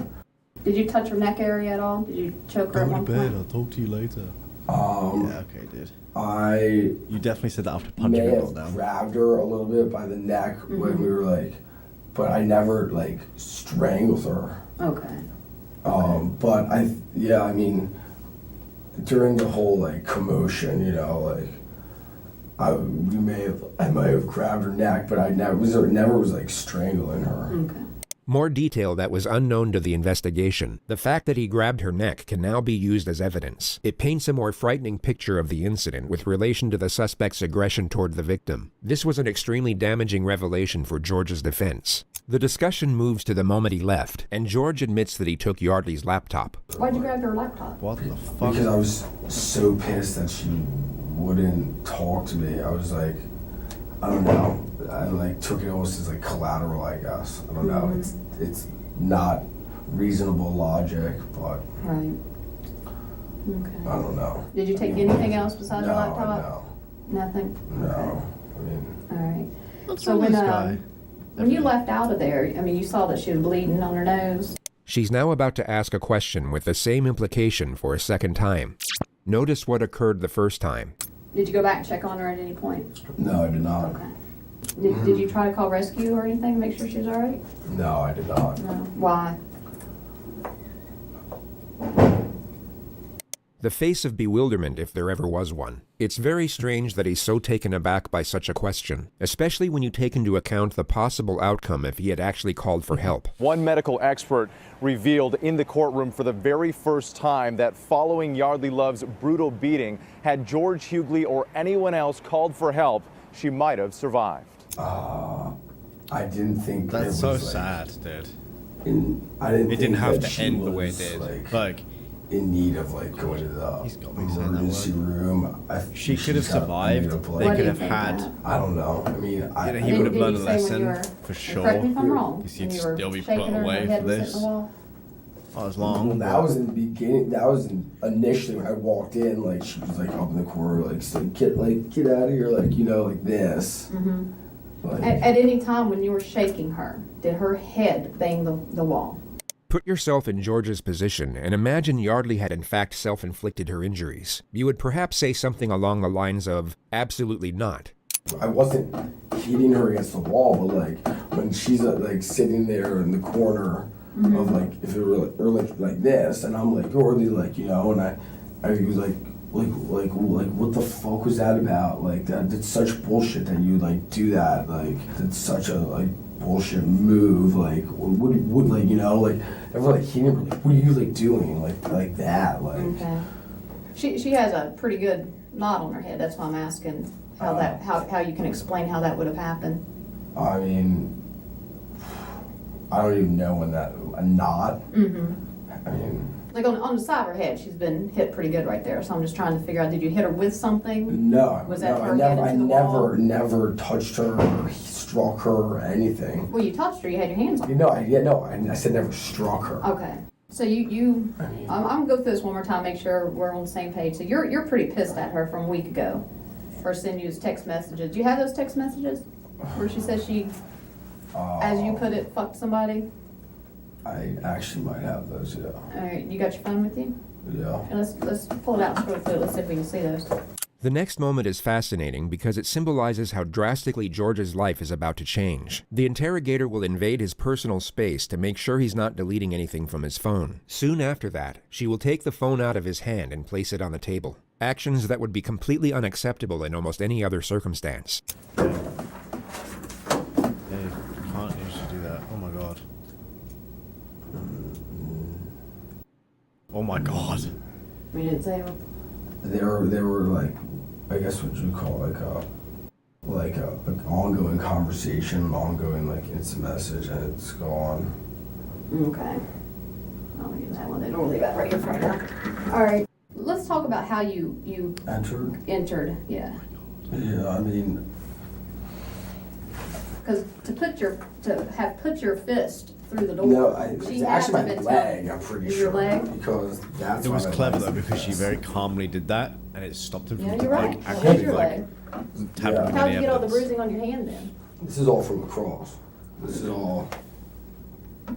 Did you touch her neck area at all? Did you choke her at one point? I'll talk to you later. Yeah, okay, dude. I You definitely said that after may punching her all have down. grabbed her a little bit by the neck when we were like, but I never like strangled her. Okay. But I mean, during the whole like commotion, you know, like I might have grabbed her neck, but I never was like strangling her. Okay. More detail that was unknown to the investigation. The fact that he grabbed her neck can now be used as evidence. It paints a more frightening picture of the incident with relation to the suspect's aggression toward the victim. This was an extremely damaging revelation for George's defense. The discussion moves to the moment he left, and George admits that he took Yardley's laptop. Why'd you grab her laptop? What the fuck? Because I was so pissed that she wouldn't talk to me. I was like, I don't know. I like took it almost as like collateral, I guess. I don't know. It's not reasonable logic, but Right. Okay. I don't know. Did you take anything else besides your No, laptop? Nothing? no. I mean, All right. What's So wrong with when this guy? when you left out of there, I mean, you saw that she was bleeding on her nose. She's now about to ask a question with the same implication for a second time. Notice what occurred the first time. Did you go back and check on her at any point? no, I did not. Okay. Did you try to call rescue or anything to make sure she's all right? No, I did not. No. Why? The face of bewilderment, if there ever was one. It's very strange that he's so taken aback by such a question, especially when you take into account the possible outcome if he had actually called for help. One medical expert revealed in the courtroom for the very first time that following Yardley Love's brutal beating, had George Hughley or anyone else called for help, she might have survived. I didn't think it That's was so like, sad, dude. I didn't. It think didn't have that to she end the way it was, did. Like, in need of like going to the He's gotta be saying that emergency room. She could have she's got survived. made up, They like- Why do could you have think had. that? I don't know. I mean, I He would have Did learned you a say when lesson you were- for Correct me sure. if I'm wrong. Because when you'd you were still be put shaking her and her away head for was hitting this. the wall? Oh, it was long. Well, that was in the beginning. That was initially when I walked in. Like she was like up in the corner, like saying, "Get out of here!" Like like this. Mm-hmm. Like, At any time when you were shaking her, did her head bang the wall? Put yourself in George's position and imagine Yardley had in fact self-inflicted her injuries. You would perhaps say something along the lines of, absolutely not. I wasn't hitting her against the wall, but like when she's like sitting there in the corner of like if it were like this, and I'm like Yardley, like and I was like what the fuck was that about? Like that's such bullshit that you like do that. Like that's such a like bullshit move. Like would like like ever like hitting her, like what are you like doing like that? Like Okay. She has a pretty good knot on her head. That's why I'm asking how you can explain how that would have happened. I mean, I don't even know when that a knot. I mean. Like on the side of her head, she's been hit pretty good right there. So I'm just trying to figure out, did you hit her with something? No, Was that no, her head into the wall? never touched her or struck her or anything. Well, you touched her. You had your hands on her. I said never struck her. Okay. So I'm gonna go through this one more time, make sure we're on the same page. So you're pretty pissed at her from a week ago for sending you text messages. Do you have those text messages where she says she, as you put it, fucked somebody? I actually might have those. Yeah. All right. You got your phone with you? Yeah. And let's pull it out and scroll through it. Let's see if we can see those. The next moment is fascinating because it symbolizes how drastically George's life is about to change. The interrogator will invade his personal space to make sure he's not deleting anything from his phone. Soon after that, she will take the phone out of his hand and place it on the table. Actions that would be completely unacceptable in almost any other circumstance. Yeah, you can't usually do that. Oh my god. Oh my god. We didn't say They were like, I guess what you call like a ongoing conversation, an ongoing like instant message, and it's gone. Okay. I'll use that one then. We'll leave that right here for now. All right. Let's talk about how you Entered. Yeah. Yeah, I mean. Because to have put your fist through the door. No, she it's has actually my been leg, I'm pretty Your sure. leg? Because that's It was why my clever leg's though because she fist. very calmly did that and it stopped him Yeah, from you're right. like Well, actually there's your like leg. tapping Yeah. him How'd any you get all the evidence. bruising on your hand then? This is all from lacrosse. This is all.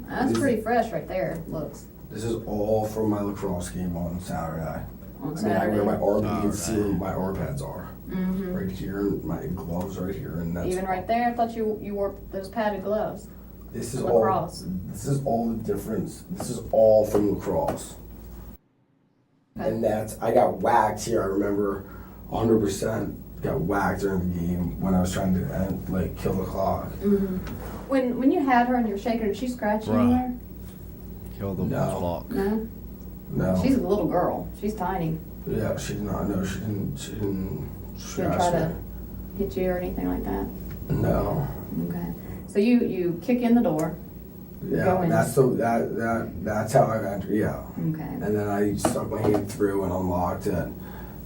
That's pretty fresh right there. Looks. This is all from my lacrosse game on Saturday. On I mean, I Saturday. wear my arm. You Oh, can see right. where my arm pads are. Right here, and my gloves right here, and that's. Even right there, I thought you wore those padded gloves. This is lacrosse. all. This is all the difference. This is all from lacrosse. Okay. And I got whacked here. I remember, 100% got whacked during the game when I was trying to kill the clock. When you had her and you're shaking her, did she scratch you Bruh. anywhere? Kill the No. clock. No. No. She's a little girl. She's tiny. Yeah, she did not. No, she didn't. She didn't She didn't scratch try me. to hit you or anything like that. No. Okay. So you kick in the door. Go Yeah, in. that's how I entered. Yeah. Okay. And then I stuck my hand through and unlocked it,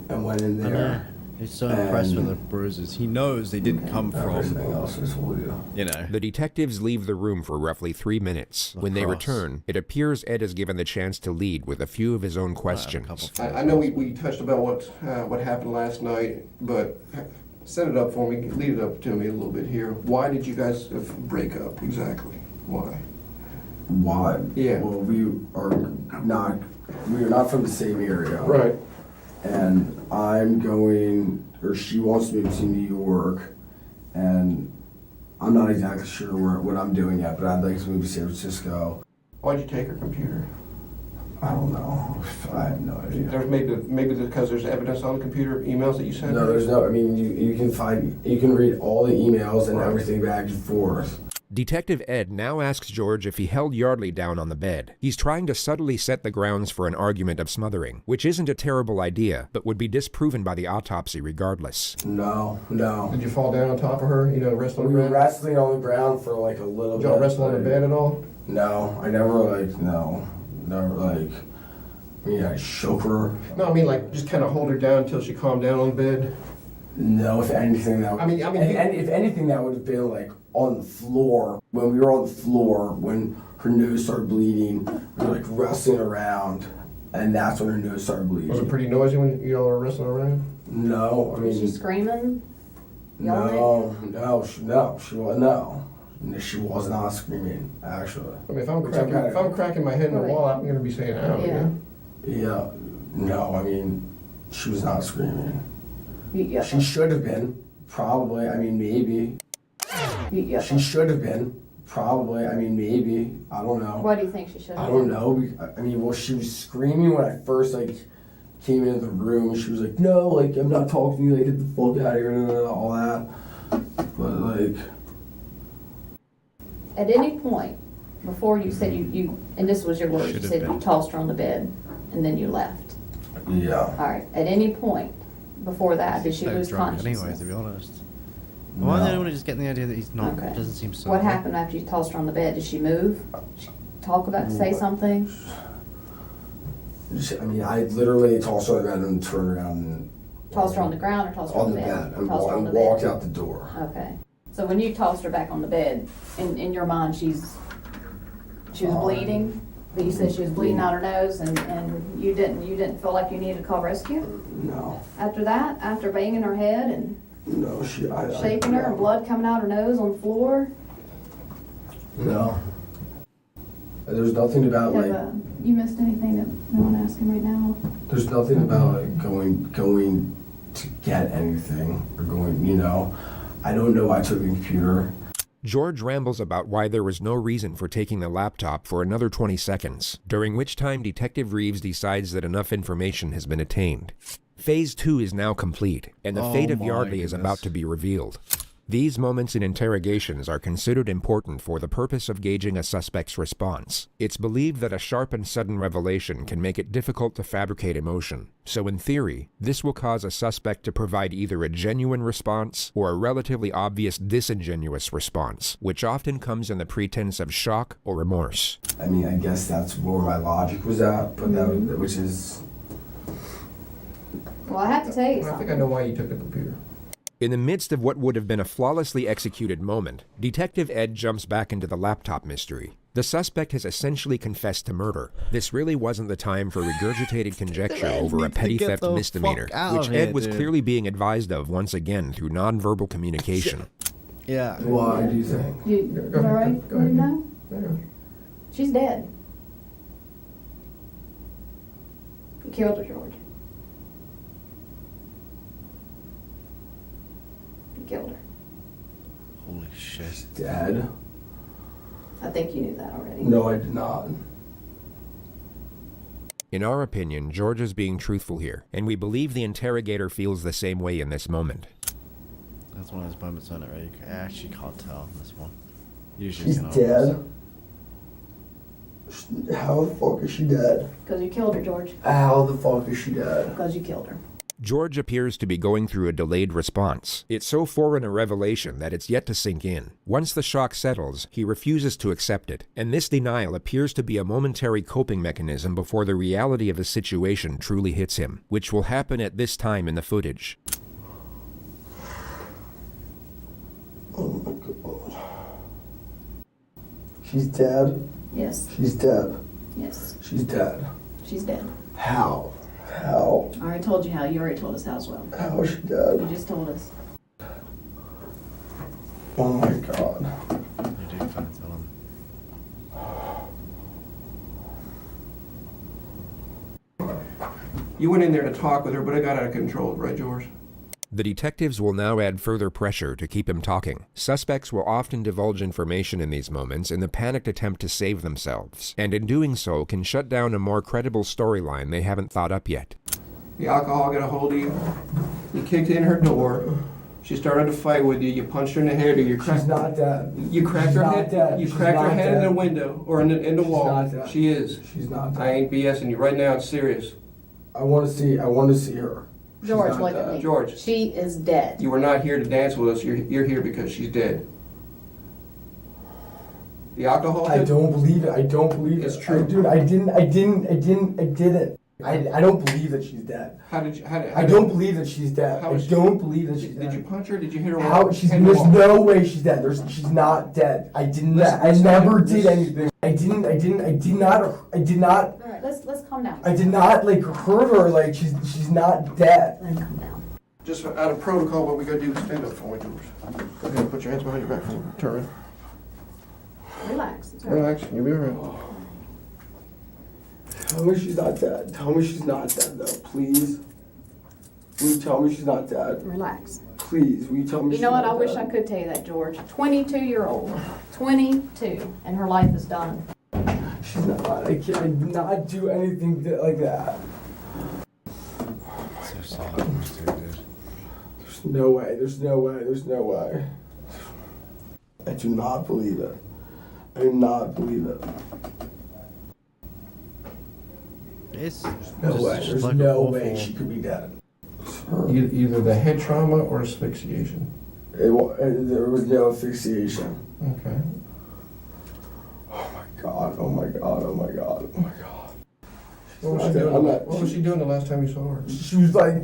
and went in I know. there. He's so impressed with And- the bruises. He knows they didn't come Everything from, else is for you. you know. The detectives leave the room for roughly 3 minutes. When they Lacrosse. return, it appears Ed is given the chance to lead with a few of his own questions. I know we touched about what happened last night, but set it up for me, lead it up to me a little bit here. Why did you guys break up exactly? Why? Why? Yeah. Well, we are not from the same area. Right. And she wants me to New York, and I'm not exactly sure what I'm doing yet, but I'd like to move to San Francisco. Why'd you take her computer? I don't know. I have no idea. There's maybe because there's evidence on the computer, emails that you sent. No, there's no. I mean, you can read all the emails and everything back and forth. Detective Ed now asks George if he held Yardley down on the bed. He's trying to subtly set the grounds for an argument of smothering, which isn't a terrible idea, but would be disproven by the autopsy regardless. No. Did you fall down on top of her? You know, rest on We the were ground. wrestling on the ground for like a little Did bit. y'all wrestle on the bed at all? No, I never I shook her. No, I mean like just kind of hold her down until she calmed down on the bed. No, if anything that. I mean, and if anything that would have been like on the floor when we were on the floor when her nose started bleeding. We were like wrestling around, and that's when her nose started bleeding. Was it pretty noisy when you all were wrestling around? No, I mean. Was she screaming? No, she was not screaming, actually. I mean, if I'm cracking my head in the wall, I'm going to be saying, "Ow!" Yeah. Yeah, no, I mean, she was not screaming. Yeah. She should have been, probably. I mean, maybe. Yeah. She should have been, probably. I mean, maybe. I don't know. Why do you think she should have? I don't know. I mean, well, she was screaming when I first came into the room. She was like, "No, I'm not talking to you. Get the fuck out of here," all that. But At any point before you said you and this was your words, you said you tossed her on the bed and then you left. Yeah. All right. At any point before that, did she lose consciousness? Anyway, to be honest. Why don't I just get the idea that he's not? Okay. Doesn't seem so. What happened after you tossed her on the bed? Did she move? Say something? I mean, I literally tossed her on the bed and turned around and... Tossed her on the ground or tossed her on the bed? And tossed her on the walked bed. out the door. Okay. So when you tossed her back on the bed, in your mind she was bleeding, but you said she was bleeding out her nose, and you didn't feel like you needed to call rescue? No. After that, after banging her head and No, shaking her and blood coming out her nose on the floor? No. There's nothing about you missed anything that no one asking right now? There's nothing about going to get anything or going. I don't know why I took the computer. George rambles about why there was no reason for taking the laptop for another 20 seconds, during which time Detective Reeves decides that enough information has been attained. Phase 2 is now complete, and the fate of Yardley is about to be revealed. These moments in interrogations are considered important for the purpose of gauging a suspect's response. It's believed that a sharp and sudden revelation can make it difficult to fabricate emotion. So in theory, this will cause a suspect to provide either a genuine response or a relatively obvious disingenuous response, which often comes in the pretense of shock or remorse. I mean, I guess that's where my logic was at, but which is... Well, I have to tell you something. I think I know why you took the computer. In the midst of what would have been a flawlessly executed moment, Detective Ed jumps back into the laptop mystery. The suspect has essentially confessed to murder. This really wasn't the time for regurgitated conjecture over a petty theft misdemeanor, which Ed was clearly being advised of once again through nonverbal communication. Yeah. Why do you think? You all right? Go ahead. No? Yeah. She's dead. You killed her, George. You killed her. Holy shit. Dead? I think you knew that already. No, I did not. In our opinion, George is being truthful here, and we believe the interrogator feels the same way in this moment. That's one of those moments on it, right? You actually can't tell this one. Usually She's dead? How the fuck is she dead? Because you killed her, George. How the fuck is she dead? Because you killed her. George appears to be going through a delayed response. It's so foreign a revelation that it's yet to sink in. Once the shock settles, he refuses to accept it, and this denial appears to be a momentary coping mechanism before the reality of the situation truly hits him, which will happen at this time in the footage. Oh my god. She's dead? Yes. She's dead. Yes. She's dead. She's dead. How? How? I already told you how. You already told us how as well. How is she dead? You just told us. Oh my god. You do kind of tell him. You went in there to talk with her, but it got out of control, right, George? The detectives will now add further pressure to keep him talking. Suspects will often divulge information in these moments in the panicked attempt to save themselves, and in doing so can shut down a more credible storyline they haven't thought up yet. The alcohol got a hold of you. You kicked in her door. She started to fight with you. You punched her in the head, or you cracked. She's not dead. You cracked her head. Dead. You cracked her head in the window or in the wall. Not dead. She is. She's not dead. I ain't BSing you right now. It's serious. I want to see her. George, look at me. George. She is dead. You were not here to dance with us. You're here because she's dead. The alcohol. I don't believe it. I don't believe It's it. true. Dude, I didn't. I don't believe that she's dead. I don't believe that she's dead. I don't believe that she's dead. Did you punch her? Did you hit her? There's no way she's dead. She's not dead. I never did anything. I did not. All right, let's calm down. I did not like hurt her. Like she's not dead. Let him calm down. Just out of protocol, what we gotta do is stand up for me, George. Go ahead, put your hands behind your back for me. Turn around. Relax. It's all right. Relax, you'll be alright. Tell me she's not dead. Tell me she's not dead, though, please. Will you tell me she's not dead? Relax. Please, will you tell me You she's know what? not I wish dead? I could tell you that, George. 22-year-old. 22. And her life is done. She's not. I did not do anything like that. So sad, dude. There's no way. There's no way. There's no way. I do not believe it. I do not believe it. It's No way. There's like no awful. way she could be dead. Either the head trauma or asphyxiation. There was no asphyxiation. Okay. Oh my god. Oh my god. Oh my god. Oh my god. What was she doing? What was she doing the last time you saw her? She was like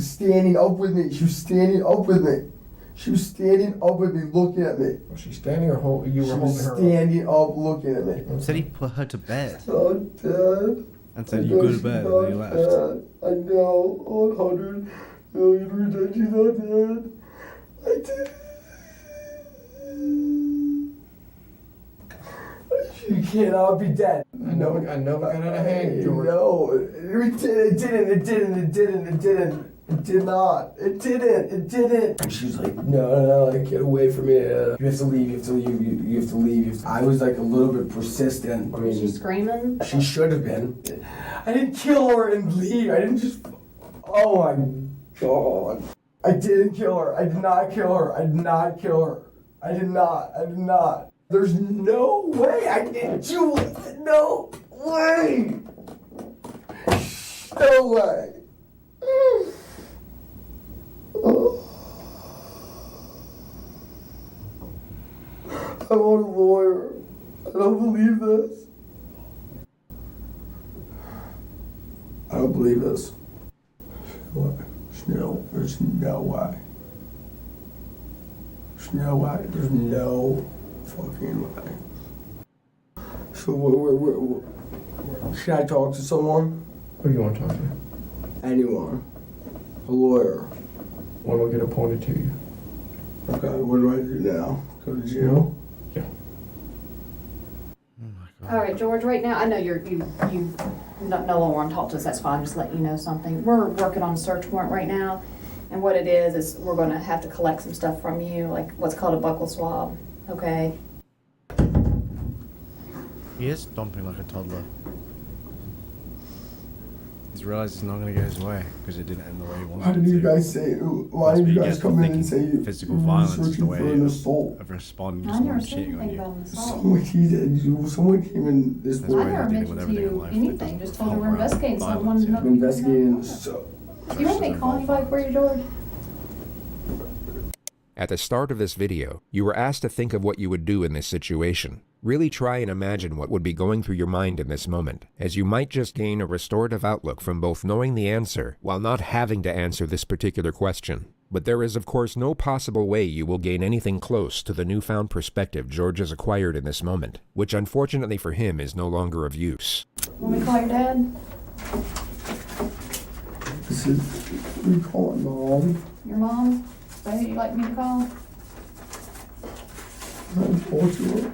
standing up with me. She was standing up with me. She was standing up with me, looking at me. Was she standing or you were She holding was her up? standing up, looking at me. Said he put her to bed Oh, Dad. and said you go to bed and then he left. Dead. I know, 100 million percent she's not dead. I did. She cannot be dead. I know it got out of hand, George. No, it didn't. It did not. It didn't. And she's like, no, like, get away from me. You have to leave. You have to leave. I was like a little bit persistent. I Was she mean, screaming? she should have been. I didn't kill her and leave. I didn't just. Oh my god. I didn't kill her. I did not kill her. I did not kill her. I did not. There's no way I didn't do it. No way. No way. I want a lawyer. I don't believe this. I don't believe this. No, there's no way. There's no way. There's no fucking way. So, should I talk to someone? Who do you want to talk to? Anyone. A lawyer. When will get appointed to you? Okay, what do I do now? Go to jail? Yeah. All right, George, right now, I know you no longer want to talk to us. That's fine. Just let you know something. We're working on a search warrant right now. And what it is we're going to have to collect some stuff from you, like what's called a buccal swab. Okay? He is stomping like a toddler. He's realised it's not going to get his way because it didn't end the way he wanted Why it did you to. guys say? Why did you guys come in and say physical you were violence is searching the way for an assault? of responding to I someone never said cheating on anything you? about an assault. Someone came in this That's I why morning. they're never dealing with mentioned to everything in you life that anything. doesn't Just told her we're revolve around investigating violence, someone. yeah. I'm investigating. So, Do you want me to call anybody for you, George? At the start of this video, you were asked to think of what you would do in this situation. Really try and imagine what would be going through your mind in this moment, as you might just gain a restorative outlook from both knowing the answer while not having to answer this particular question. But there is of course no possible way you will gain anything close to the newfound perspective George has acquired in this moment, which unfortunately for him is no longer of use. Want me to call your dad? this is we call it mom. Your mom? Is that who you'd like me to call? Can I talk to her?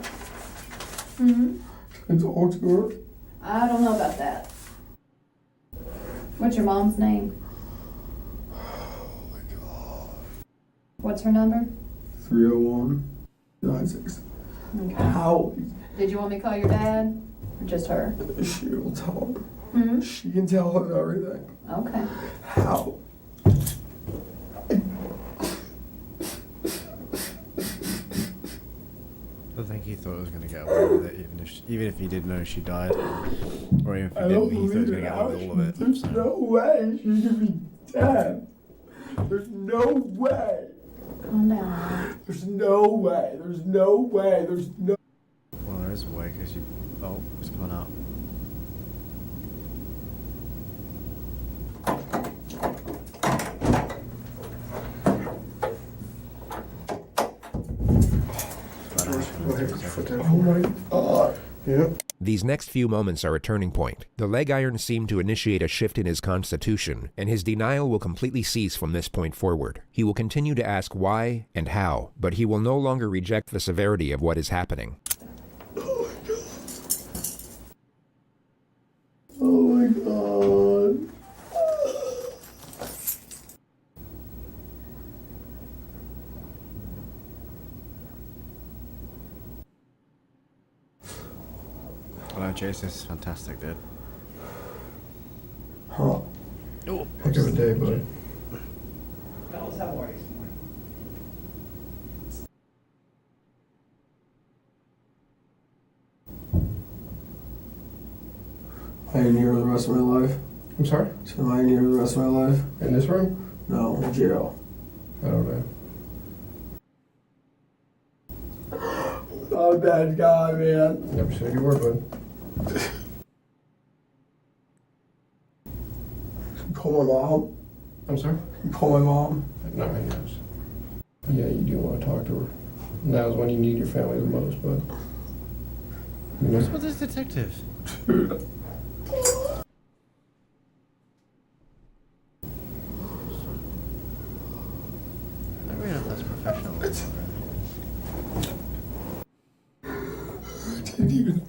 Mm-hmm. Can I talk to her? I don't know about that. What's your mom's name? Oh my god. What's her number? 301-96. Okay. How? Did you want me to call your dad? Or just her? She will tell her. Mm-hmm. She can tell her everything. Okay. How? I don't think he thought he was going to get away with it, even if he did know she died. Or even if he I didn't, don't he thought he was believe going to it. get away with all of it. There's So. no way she can be dead. There's no way. Calm down. There's no way. There's no way. There's no. Well, there is a way because you. Oh, it's coming out. foot down. Oh my God. Yep. These next few moments are a turning point. The leg irons seem to initiate a shift in his constitution, and his denial will completely cease from this point forward. He will continue to ask why and how, but he will no longer reject the severity of what is happening. Oh my God. Oh, Jace, this is fantastic, dude. Huh. Oh, Heck of a day, buddy. Fellas, how are you this morning? I ain't here the rest of my life. I'm sorry? So I ain't here the rest of my life. In this room? No, in jail. I don't know. I'm a bad guy, man. Never said you were, bud. Call my mom. I'm sorry? Call my mom. No, I know. Yeah, you do want to talk to her. Now's when you need your family the most, bud. You know? What's with this detective? Dude. I really know if that's professional. Didn't even.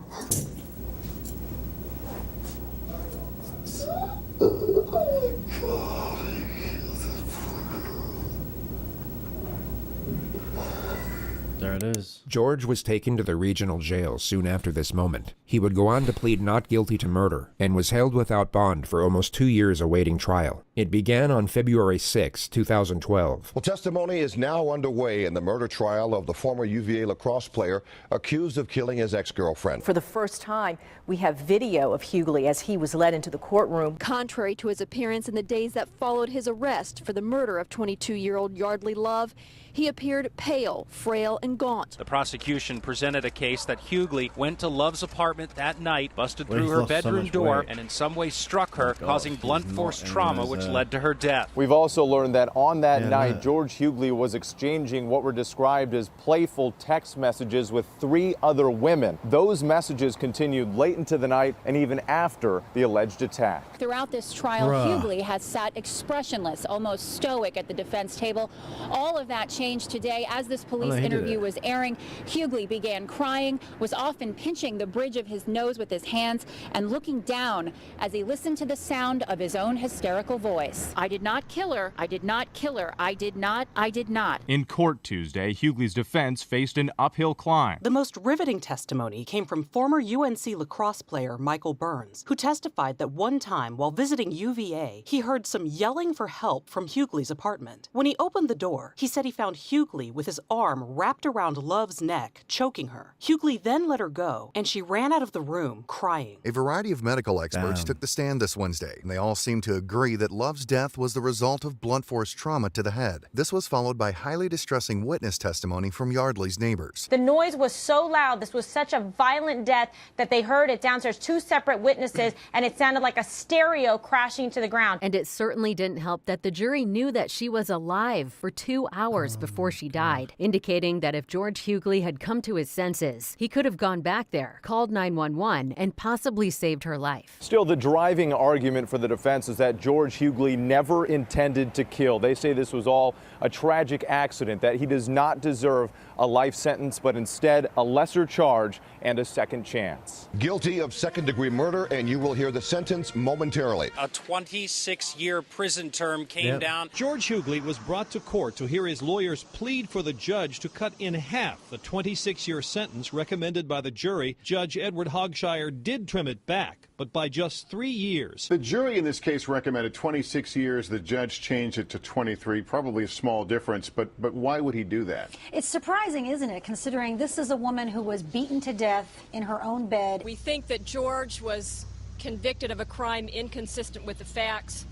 There it is. George was taken to the regional jail soon after this moment. He would go on to plead not guilty to murder and was held without bond for almost 2 years awaiting trial. It began on February 6, 2012. Well, testimony is now underway in the murder trial of the former UVA lacrosse player accused of killing his ex-girlfriend. For the first time, we have video of Hughley as he was led into the courtroom. Contrary to his appearance in the days that followed his arrest for the murder of 22-year-old Yardley Love, he appeared pale, frail, and gaunt. The prosecution presented a case that Hughley went to Love's apartment that night, busted through her lost so bedroom much door, weight. and in some way struck her, causing blunt force trauma, which led to her death. We've also learned that on that night, George Hughley was exchanging what were described as playful text messages with 3 other women. Those messages continued late into the night and even after the alleged attack. Throughout this trial, Hughley has sat expressionless, almost stoic at the defense table. All of that changed today as this police interview was airing. Hughley began crying, was often pinching the bridge of his nose with his hands and looking down as he listened to the sound of his own hysterical voice. I did not kill her. I did not kill her. I did not. I did not. In court Tuesday, Hughley's defense faced an uphill climb. The most riveting testimony came from former UNC lacrosse player Michael Burns, who testified that one time while visiting UVA, he heard some yelling for help from Hughley's apartment. When he opened the door, he said he found Hughley with his arm wrapped around Love's neck, choking her. Hughley then let her go, and she ran out of the room crying. A variety of medical experts took the stand this Wednesday, and they all seemed to agree that Love's death was the result of blunt force trauma to the head. This was followed by highly distressing witness testimony from Yardley's neighbors. The noise was so loud, this was such a violent death that they heard it downstairs, 2 separate witnesses, and it sounded like a stereo crashing to the ground. And it certainly didn't help that the jury knew that she was alive for 2 hours before she died, indicating that if George Hughley had come to his senses, he could have gone back there, called 911, and possibly saved her life. Still, the driving argument for the defense is that George Hughley never intended to kill. They say this was all a tragic accident, that he does not deserve a life sentence, but instead a lesser charge and a second chance. Guilty of second-degree murder, and you will hear the sentence momentarily. A 26-year prison term came down. George Hughley was brought to court to hear his lawyers plead for the judge to cut in half the 26-year sentence recommended by the jury. Judge Edward Hogshire did trim it back, but by just 3 years. The jury in this case recommended 26 years. The judge changed it to 23, probably a small difference, but why would he do that? It's surprising, isn't it, considering this is a woman who was beaten to death in her own bed. We think that George was convicted of a crime inconsistent with the facts,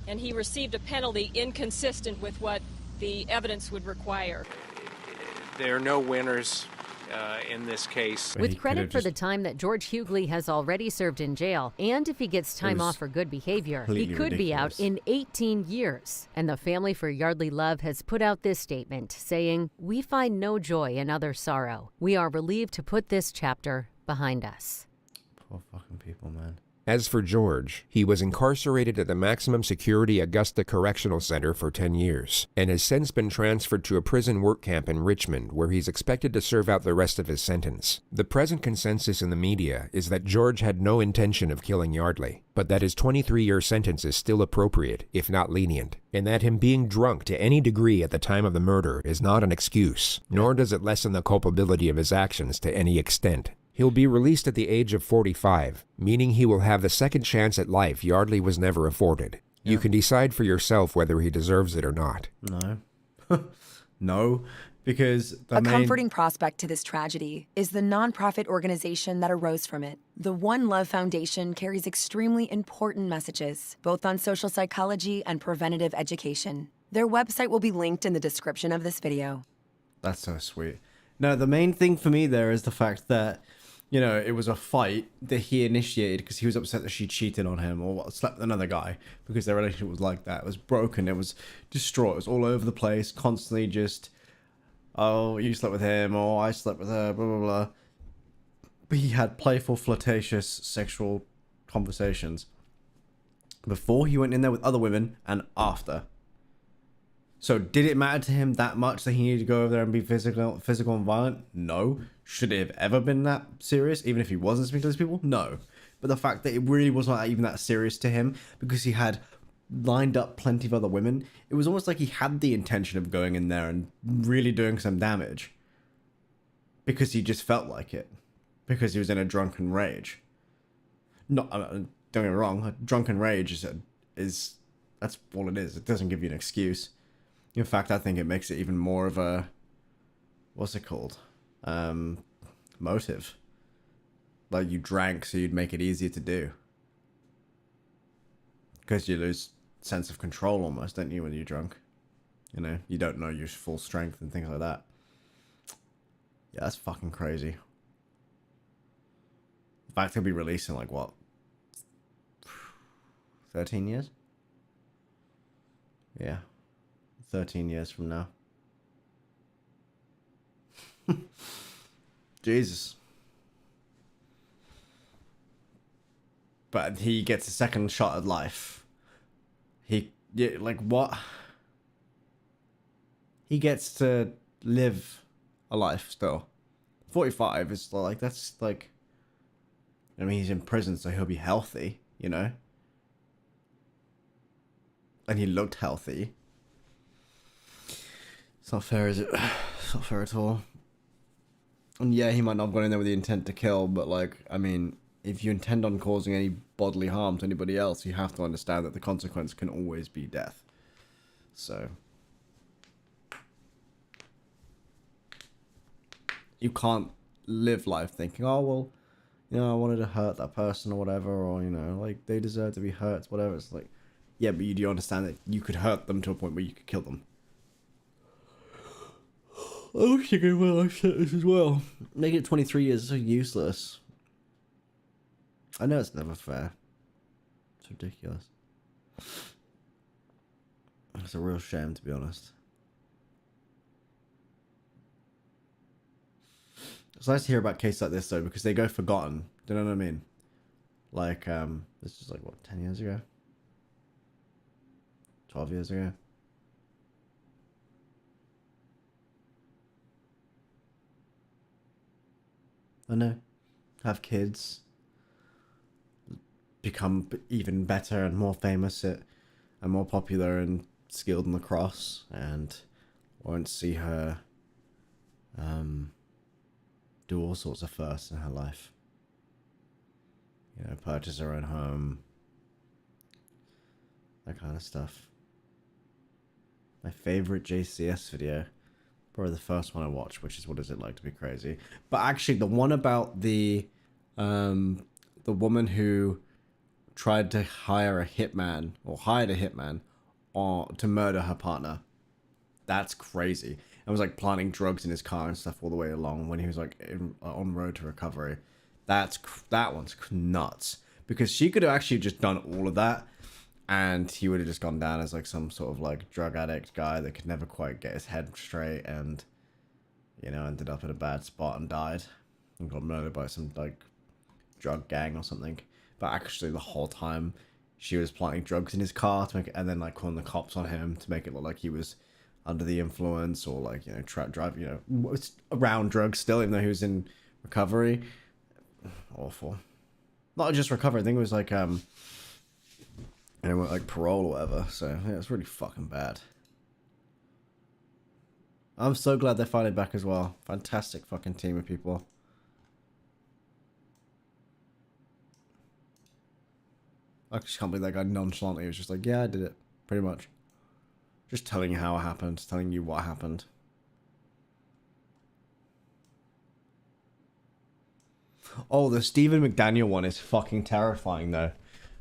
and he received a penalty inconsistent with what the evidence would require. There are no winners in this case. With credit for the time that George Hughley has already served in jail, and if he gets time off for good behavior, he could be out in 18 years. And the family for Yardley Love has put out this statement saying, "We find no joy in other sorrow. We are relieved to put this chapter behind us." Poor fucking people, man. As for George, he was incarcerated at the maximum security Augusta Correctional Center for 10 years, and has since been transferred to a prison work camp in Richmond, where he's expected to serve out the rest of his sentence. The present consensus in the media is that George had no intention of killing Yardley, but that his 23-year sentence is still appropriate, if not lenient, and that him being drunk to any degree at the time of the murder is not an excuse, nor does it lessen the culpability of his actions to any extent. He'll be released at the age of 45, meaning he will have the second chance at life Yardley was never afforded. You can decide for yourself whether he deserves it or not. No. No, because a comforting prospect to this tragedy is the nonprofit organization that arose from it. The One Love Foundation carries extremely important messages, both on social psychology and preventative education. Their website will be linked in the description of this video. That's so sweet. No, the main thing for me there is the fact that, you know, it was a fight that he initiated because he was upset that she cheated on him or slept with another guy, because their relationship was like that. It was broken. It was distraught. It was all over the place, constantly just, oh, you slept with him, or I slept with her, blah, blah, blah. But he had playful, flirtatious, sexual conversations before he went in there with other women and after. So did it matter to him that much that he needed to go over there and be physical and violent? No. Should it have ever been that serious, even if he wasn't speaking to those people? No. But the fact that it really was not even that serious to him, because he had lined up plenty of other women, it was almost like he had the intention of going in there and really doing some damage. Because he just felt like it. Because he was in a drunken rage. Don't get me wrong, a drunken rage is that's all it is. It doesn't give you an excuse. In fact, I think it makes it even more of a, what's it called? Motive. Like, you drank so you'd make it easier to do. Because you lose sense of control almost, don't you, when you're drunk? You know, you don't know your full strength and things like that. Yeah, that's fucking crazy. In fact, he'll be released in, like, what? 13 years? Yeah. 13 years from now. Jesus. But he gets a second shot at life. Like, what? He gets to live a life still. 45 is like, that's like, I mean, he's in prison, so he'll be healthy, you know? And he looked healthy. It's not fair, is it? It's not fair at all. And yeah, he might not have gone in there with the intent to kill, but like, I mean, if you intend on causing any bodily harm to anybody else, you have to understand that the consequence can always be death. So, you can't live life thinking, oh, well, you know, I wanted to hurt that person or whatever, or, you know, like, they deserve to be hurt, whatever. It's like, yeah, but you do understand that you could hurt them to a point where you could kill them. I wish I could my life sentence as well. Making it 23 years is so useless. I know it's never fair. It's ridiculous. It's a real shame, to be honest. It's nice to hear about cases like this, though, because they go forgotten. Do you know what I mean? Like, this is like, what, 10 years ago? 12 years ago? I know. Have kids. Become even better and more famous and more popular and skilled in lacrosse, and won't see her do all sorts of firsts in her life. You know, purchase her own home. That kind of stuff. My favorite JCS video. Probably the first one I watched, which is What Is It Like to Be Crazy. But actually, the one about the woman who tried to hire a hitman, or hired a hitman, to murder her partner. That's crazy. and was like planting drugs in his car and stuff all the way along when he was like on road to recovery. That one's nuts, because she could have actually just done all of that, and he would have just gone down as like some sort of like drug addict guy that could never quite get his head straight, and you know, ended up in a bad spot and died and got murdered by some like drug gang or something. But actually the whole time she was planting drugs in his car to make it, and then like calling the cops on him to make it look like he was under the influence, or like, you know, drive, you know, was around drugs still, even though he was in recovery. Awful. Not just recovery, I think it was like you know, like parole or whatever. So yeah, it's really fucking bad. I'm so glad they're finally back as well. Fantastic fucking team of people. I just can't believe that guy nonchalantly was just like, yeah, I did it. Pretty much. Just telling you how it happened. Telling you what happened. Oh, the Stephen McDaniel one is fucking terrifying, though.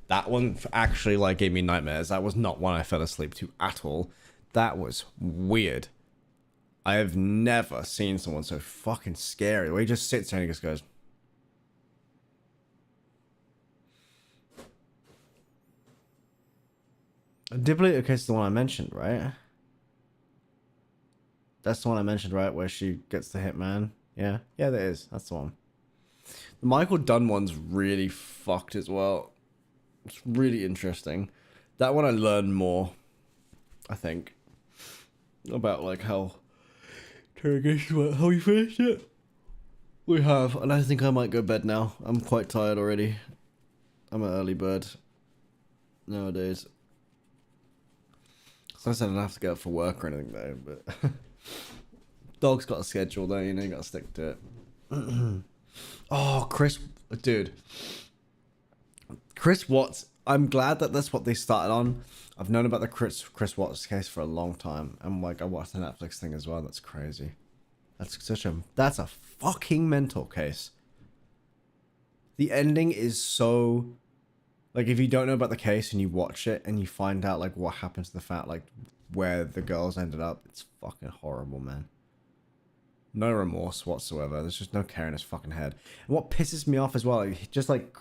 That one actually, like, gave me nightmares. That was not one I fell asleep to at all. That was weird. I have never seen someone so fucking scary. Where he just sits there and he just goes... Okay, it's the one I mentioned, right? That's the one I mentioned, right? Where she gets the hitman. Yeah? Yeah, that is. That's the one. The Michael Dunn one's really fucked as well. It's really interesting. That one I learned more, I think, about like how Interrogation went. How we finished it? We have, and I think I might go bed now. I'm quite tired already. I'm an early bird nowadays. So I said I don't have to get up for work or anything though, but dog's got a schedule though, you know, you gotta stick to it. Oh, Chris, dude. Chris Watts, I'm glad that that's what they started on. I've known about the Chris Watts case for a long time. And like, I watched the Netflix thing as well. That's crazy. That's a fucking mental case. The ending is so, like, if you don't know about the case and you watch it and you find out like what happened to the fact, like where the girls ended up, it's fucking horrible, man. No remorse whatsoever. There's just no care in his fucking head. And what pisses me off as well, like, just like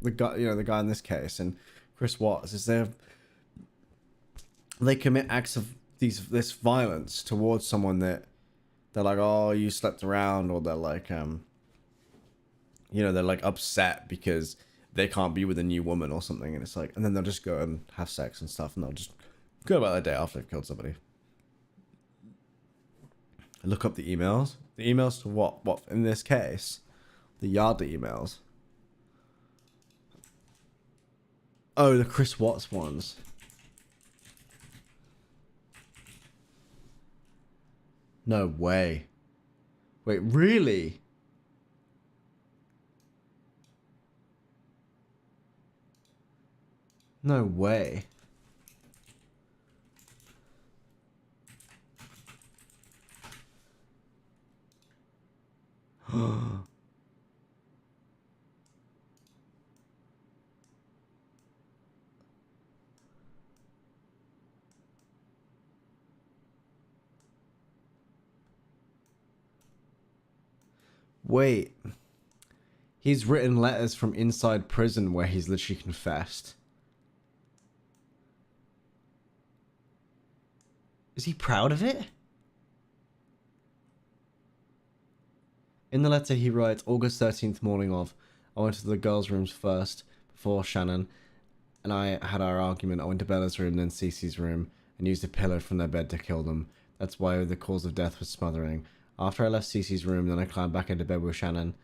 the guy, you know, the guy in this case and Chris Watts, is they commit acts of this violence towards someone that they're like, oh, you slept around, or they're like, you know, they're like upset because they can't be with a new woman or something, and it's like, and then they'll just go and have sex and stuff, and they'll just go about their day after they've killed somebody. Look up the emails. The emails to what? What in this case? The Yardley emails. Oh, the Chris Watts ones. No way. Wait, really? No way. Wait. He's written letters from inside prison where he's literally confessed. Is he proud of it? In the letter he writes, August 13th morning of, I went to the girls' rooms first, before Shannon and I had our argument. I went to Bella's room, then Cece's room, and used a pillow from their bed to kill them. That's why the cause of death was smothering. After I left Cece's room, then I climbed back into bed with Shannon,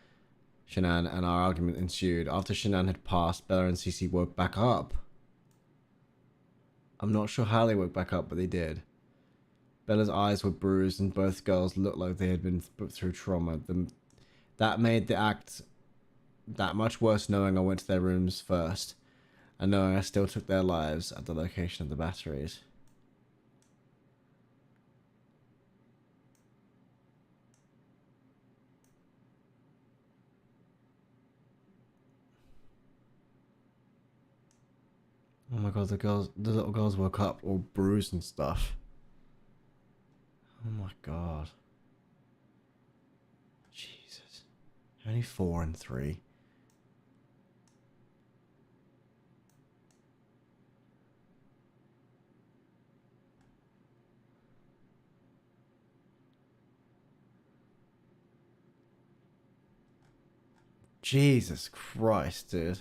and our argument ensued. After Shannon had passed, Bella and Cece woke back up. I'm not sure how they woke back up, but they did. Bella's eyes were bruised, and both girls looked like they had been put through trauma. That made the act that much worse, knowing I went to their rooms first, and knowing I still took their lives at the location of the batteries. Oh my god, the little girls woke up all bruised and stuff. Oh my god. Jesus. Only 4 and 3. Jesus Christ, dude.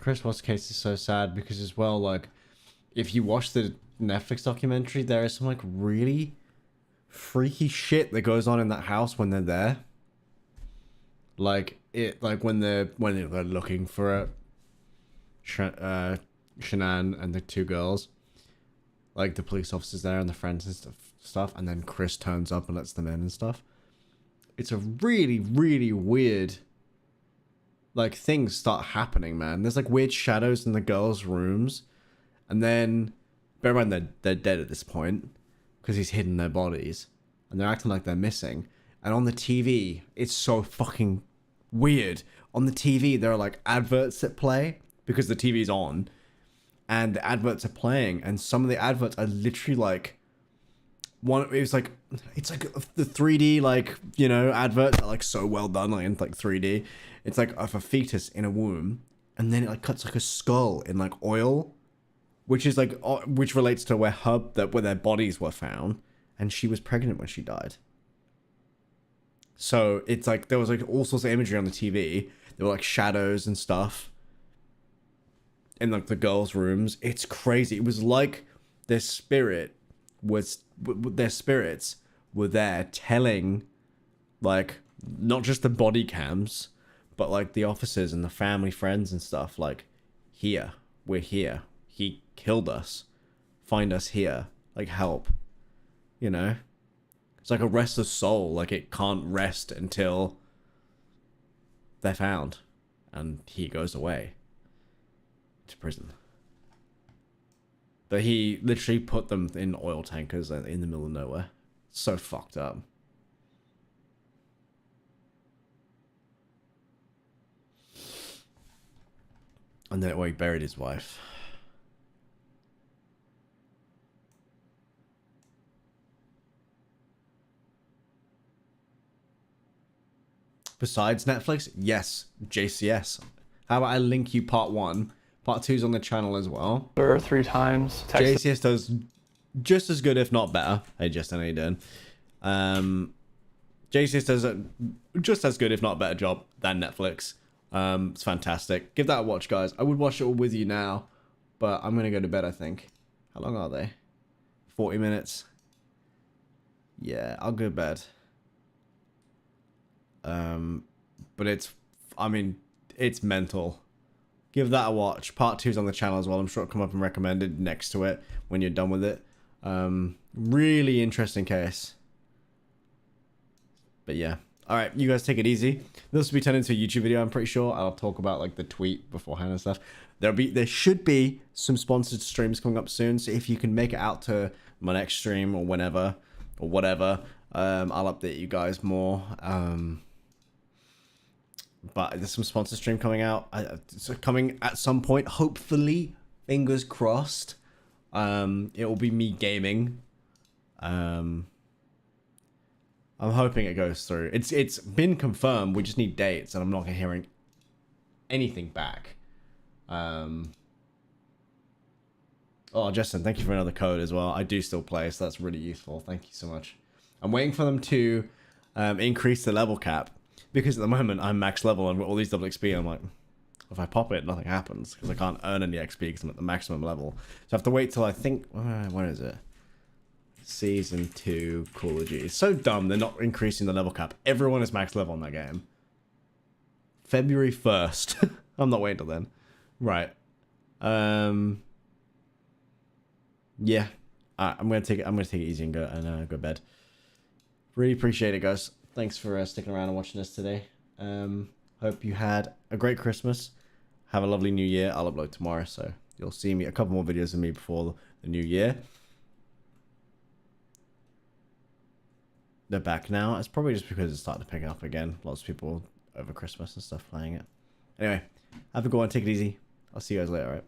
Chris Watts' case is so sad because as well, like, if you watch the Netflix documentary, there is some like really freaky shit that goes on in that house when they're there. Like when they're looking for Shanann and the 2 girls, like the police officers there and the friends and stuff, and then Chris turns up and lets them in and stuff. It's a really, really weird, like, things start happening, man. There's like weird shadows in the girls' rooms, and then bear in mind they're dead at this point because he's hidden their bodies, and they're acting like they're missing. And on the TV, it's so fucking weird. On the TV, there are like adverts that play because the TV's on, and the adverts are playing, and some of the adverts are literally like it's like the 3D, like, you know, adverts are like so well done, like in like 3D. It's like of a fetus in a womb, and then it like cuts like a skull in like oil, which is like which relates to where their bodies were found, and she was pregnant when she died. So it's like there was like all sorts of imagery on the TV. There were like shadows and stuff in like the girls' rooms. It's crazy. It was like their spirits were there telling, like, not just the body cams, but like the officers and the family friends and stuff, like, we're here, he killed us, find us here, like, help, you know? It's like a restless soul, like it can't rest until they're found, and he goes away to prison. But he literally put them in oil tankers in the middle of nowhere. So fucked up. And then he buried his wife. Besides Netflix, yes, JCS. How about I link you part 1? Part 2's on the channel as well. There are 3 times. JCS does just as good, if not better. Hey, Justin, how you doing? JCS does a just as good, if not better job than Netflix. It's fantastic. Give that a watch, guys. I would watch it all with you now, but I'm gonna go to bed, I think. How long are they? 40 minutes. Yeah, I'll go to bed. But it's mental. Give that a watch. Part 2's on the channel as well. I'm sure it'll come up and recommended next to it when you're done with it. Really interesting case. But yeah. Alright, you guys take it easy. This will be turned into a YouTube video, I'm pretty sure. I'll talk about like the tweet beforehand and stuff. There should be some sponsored streams coming up soon, so if you can make it out to my next stream or whenever or whatever, I'll update you guys more. But there's some sponsor stream coming out. It's coming at some point, hopefully. Fingers crossed. It will be me gaming. I'm hoping it goes through. It's been confirmed. We just need dates, and I'm not hearing anything back. Oh, Justin, thank you for another code as well. I do still play, so that's really useful. Thank you so much. I'm waiting for them to increase the level cap. Because at the moment, I'm max level and all these double XP, I'm like, if I pop it, nothing happens. Because I can't earn any XP because I'm at the maximum level. So I have to wait till I think, when is it? Season 2 Call of Duty. It's so dumb they're not increasing the level cap. Everyone is max level in that game. February 1st. I'm not waiting till then. Right. Yeah. I'm gonna take it easy and go to bed. Really appreciate it, guys. Thanks for sticking around and watching us today. Hope you had a great Christmas. Have a lovely New Year. I'll upload tomorrow, so you'll see a couple more videos of me before the New Year. They're back now. It's probably just because it's starting to pick up again. Lots of people over Christmas and stuff playing it. Anyway, have a good one. Take it easy. I'll see you guys later, alright?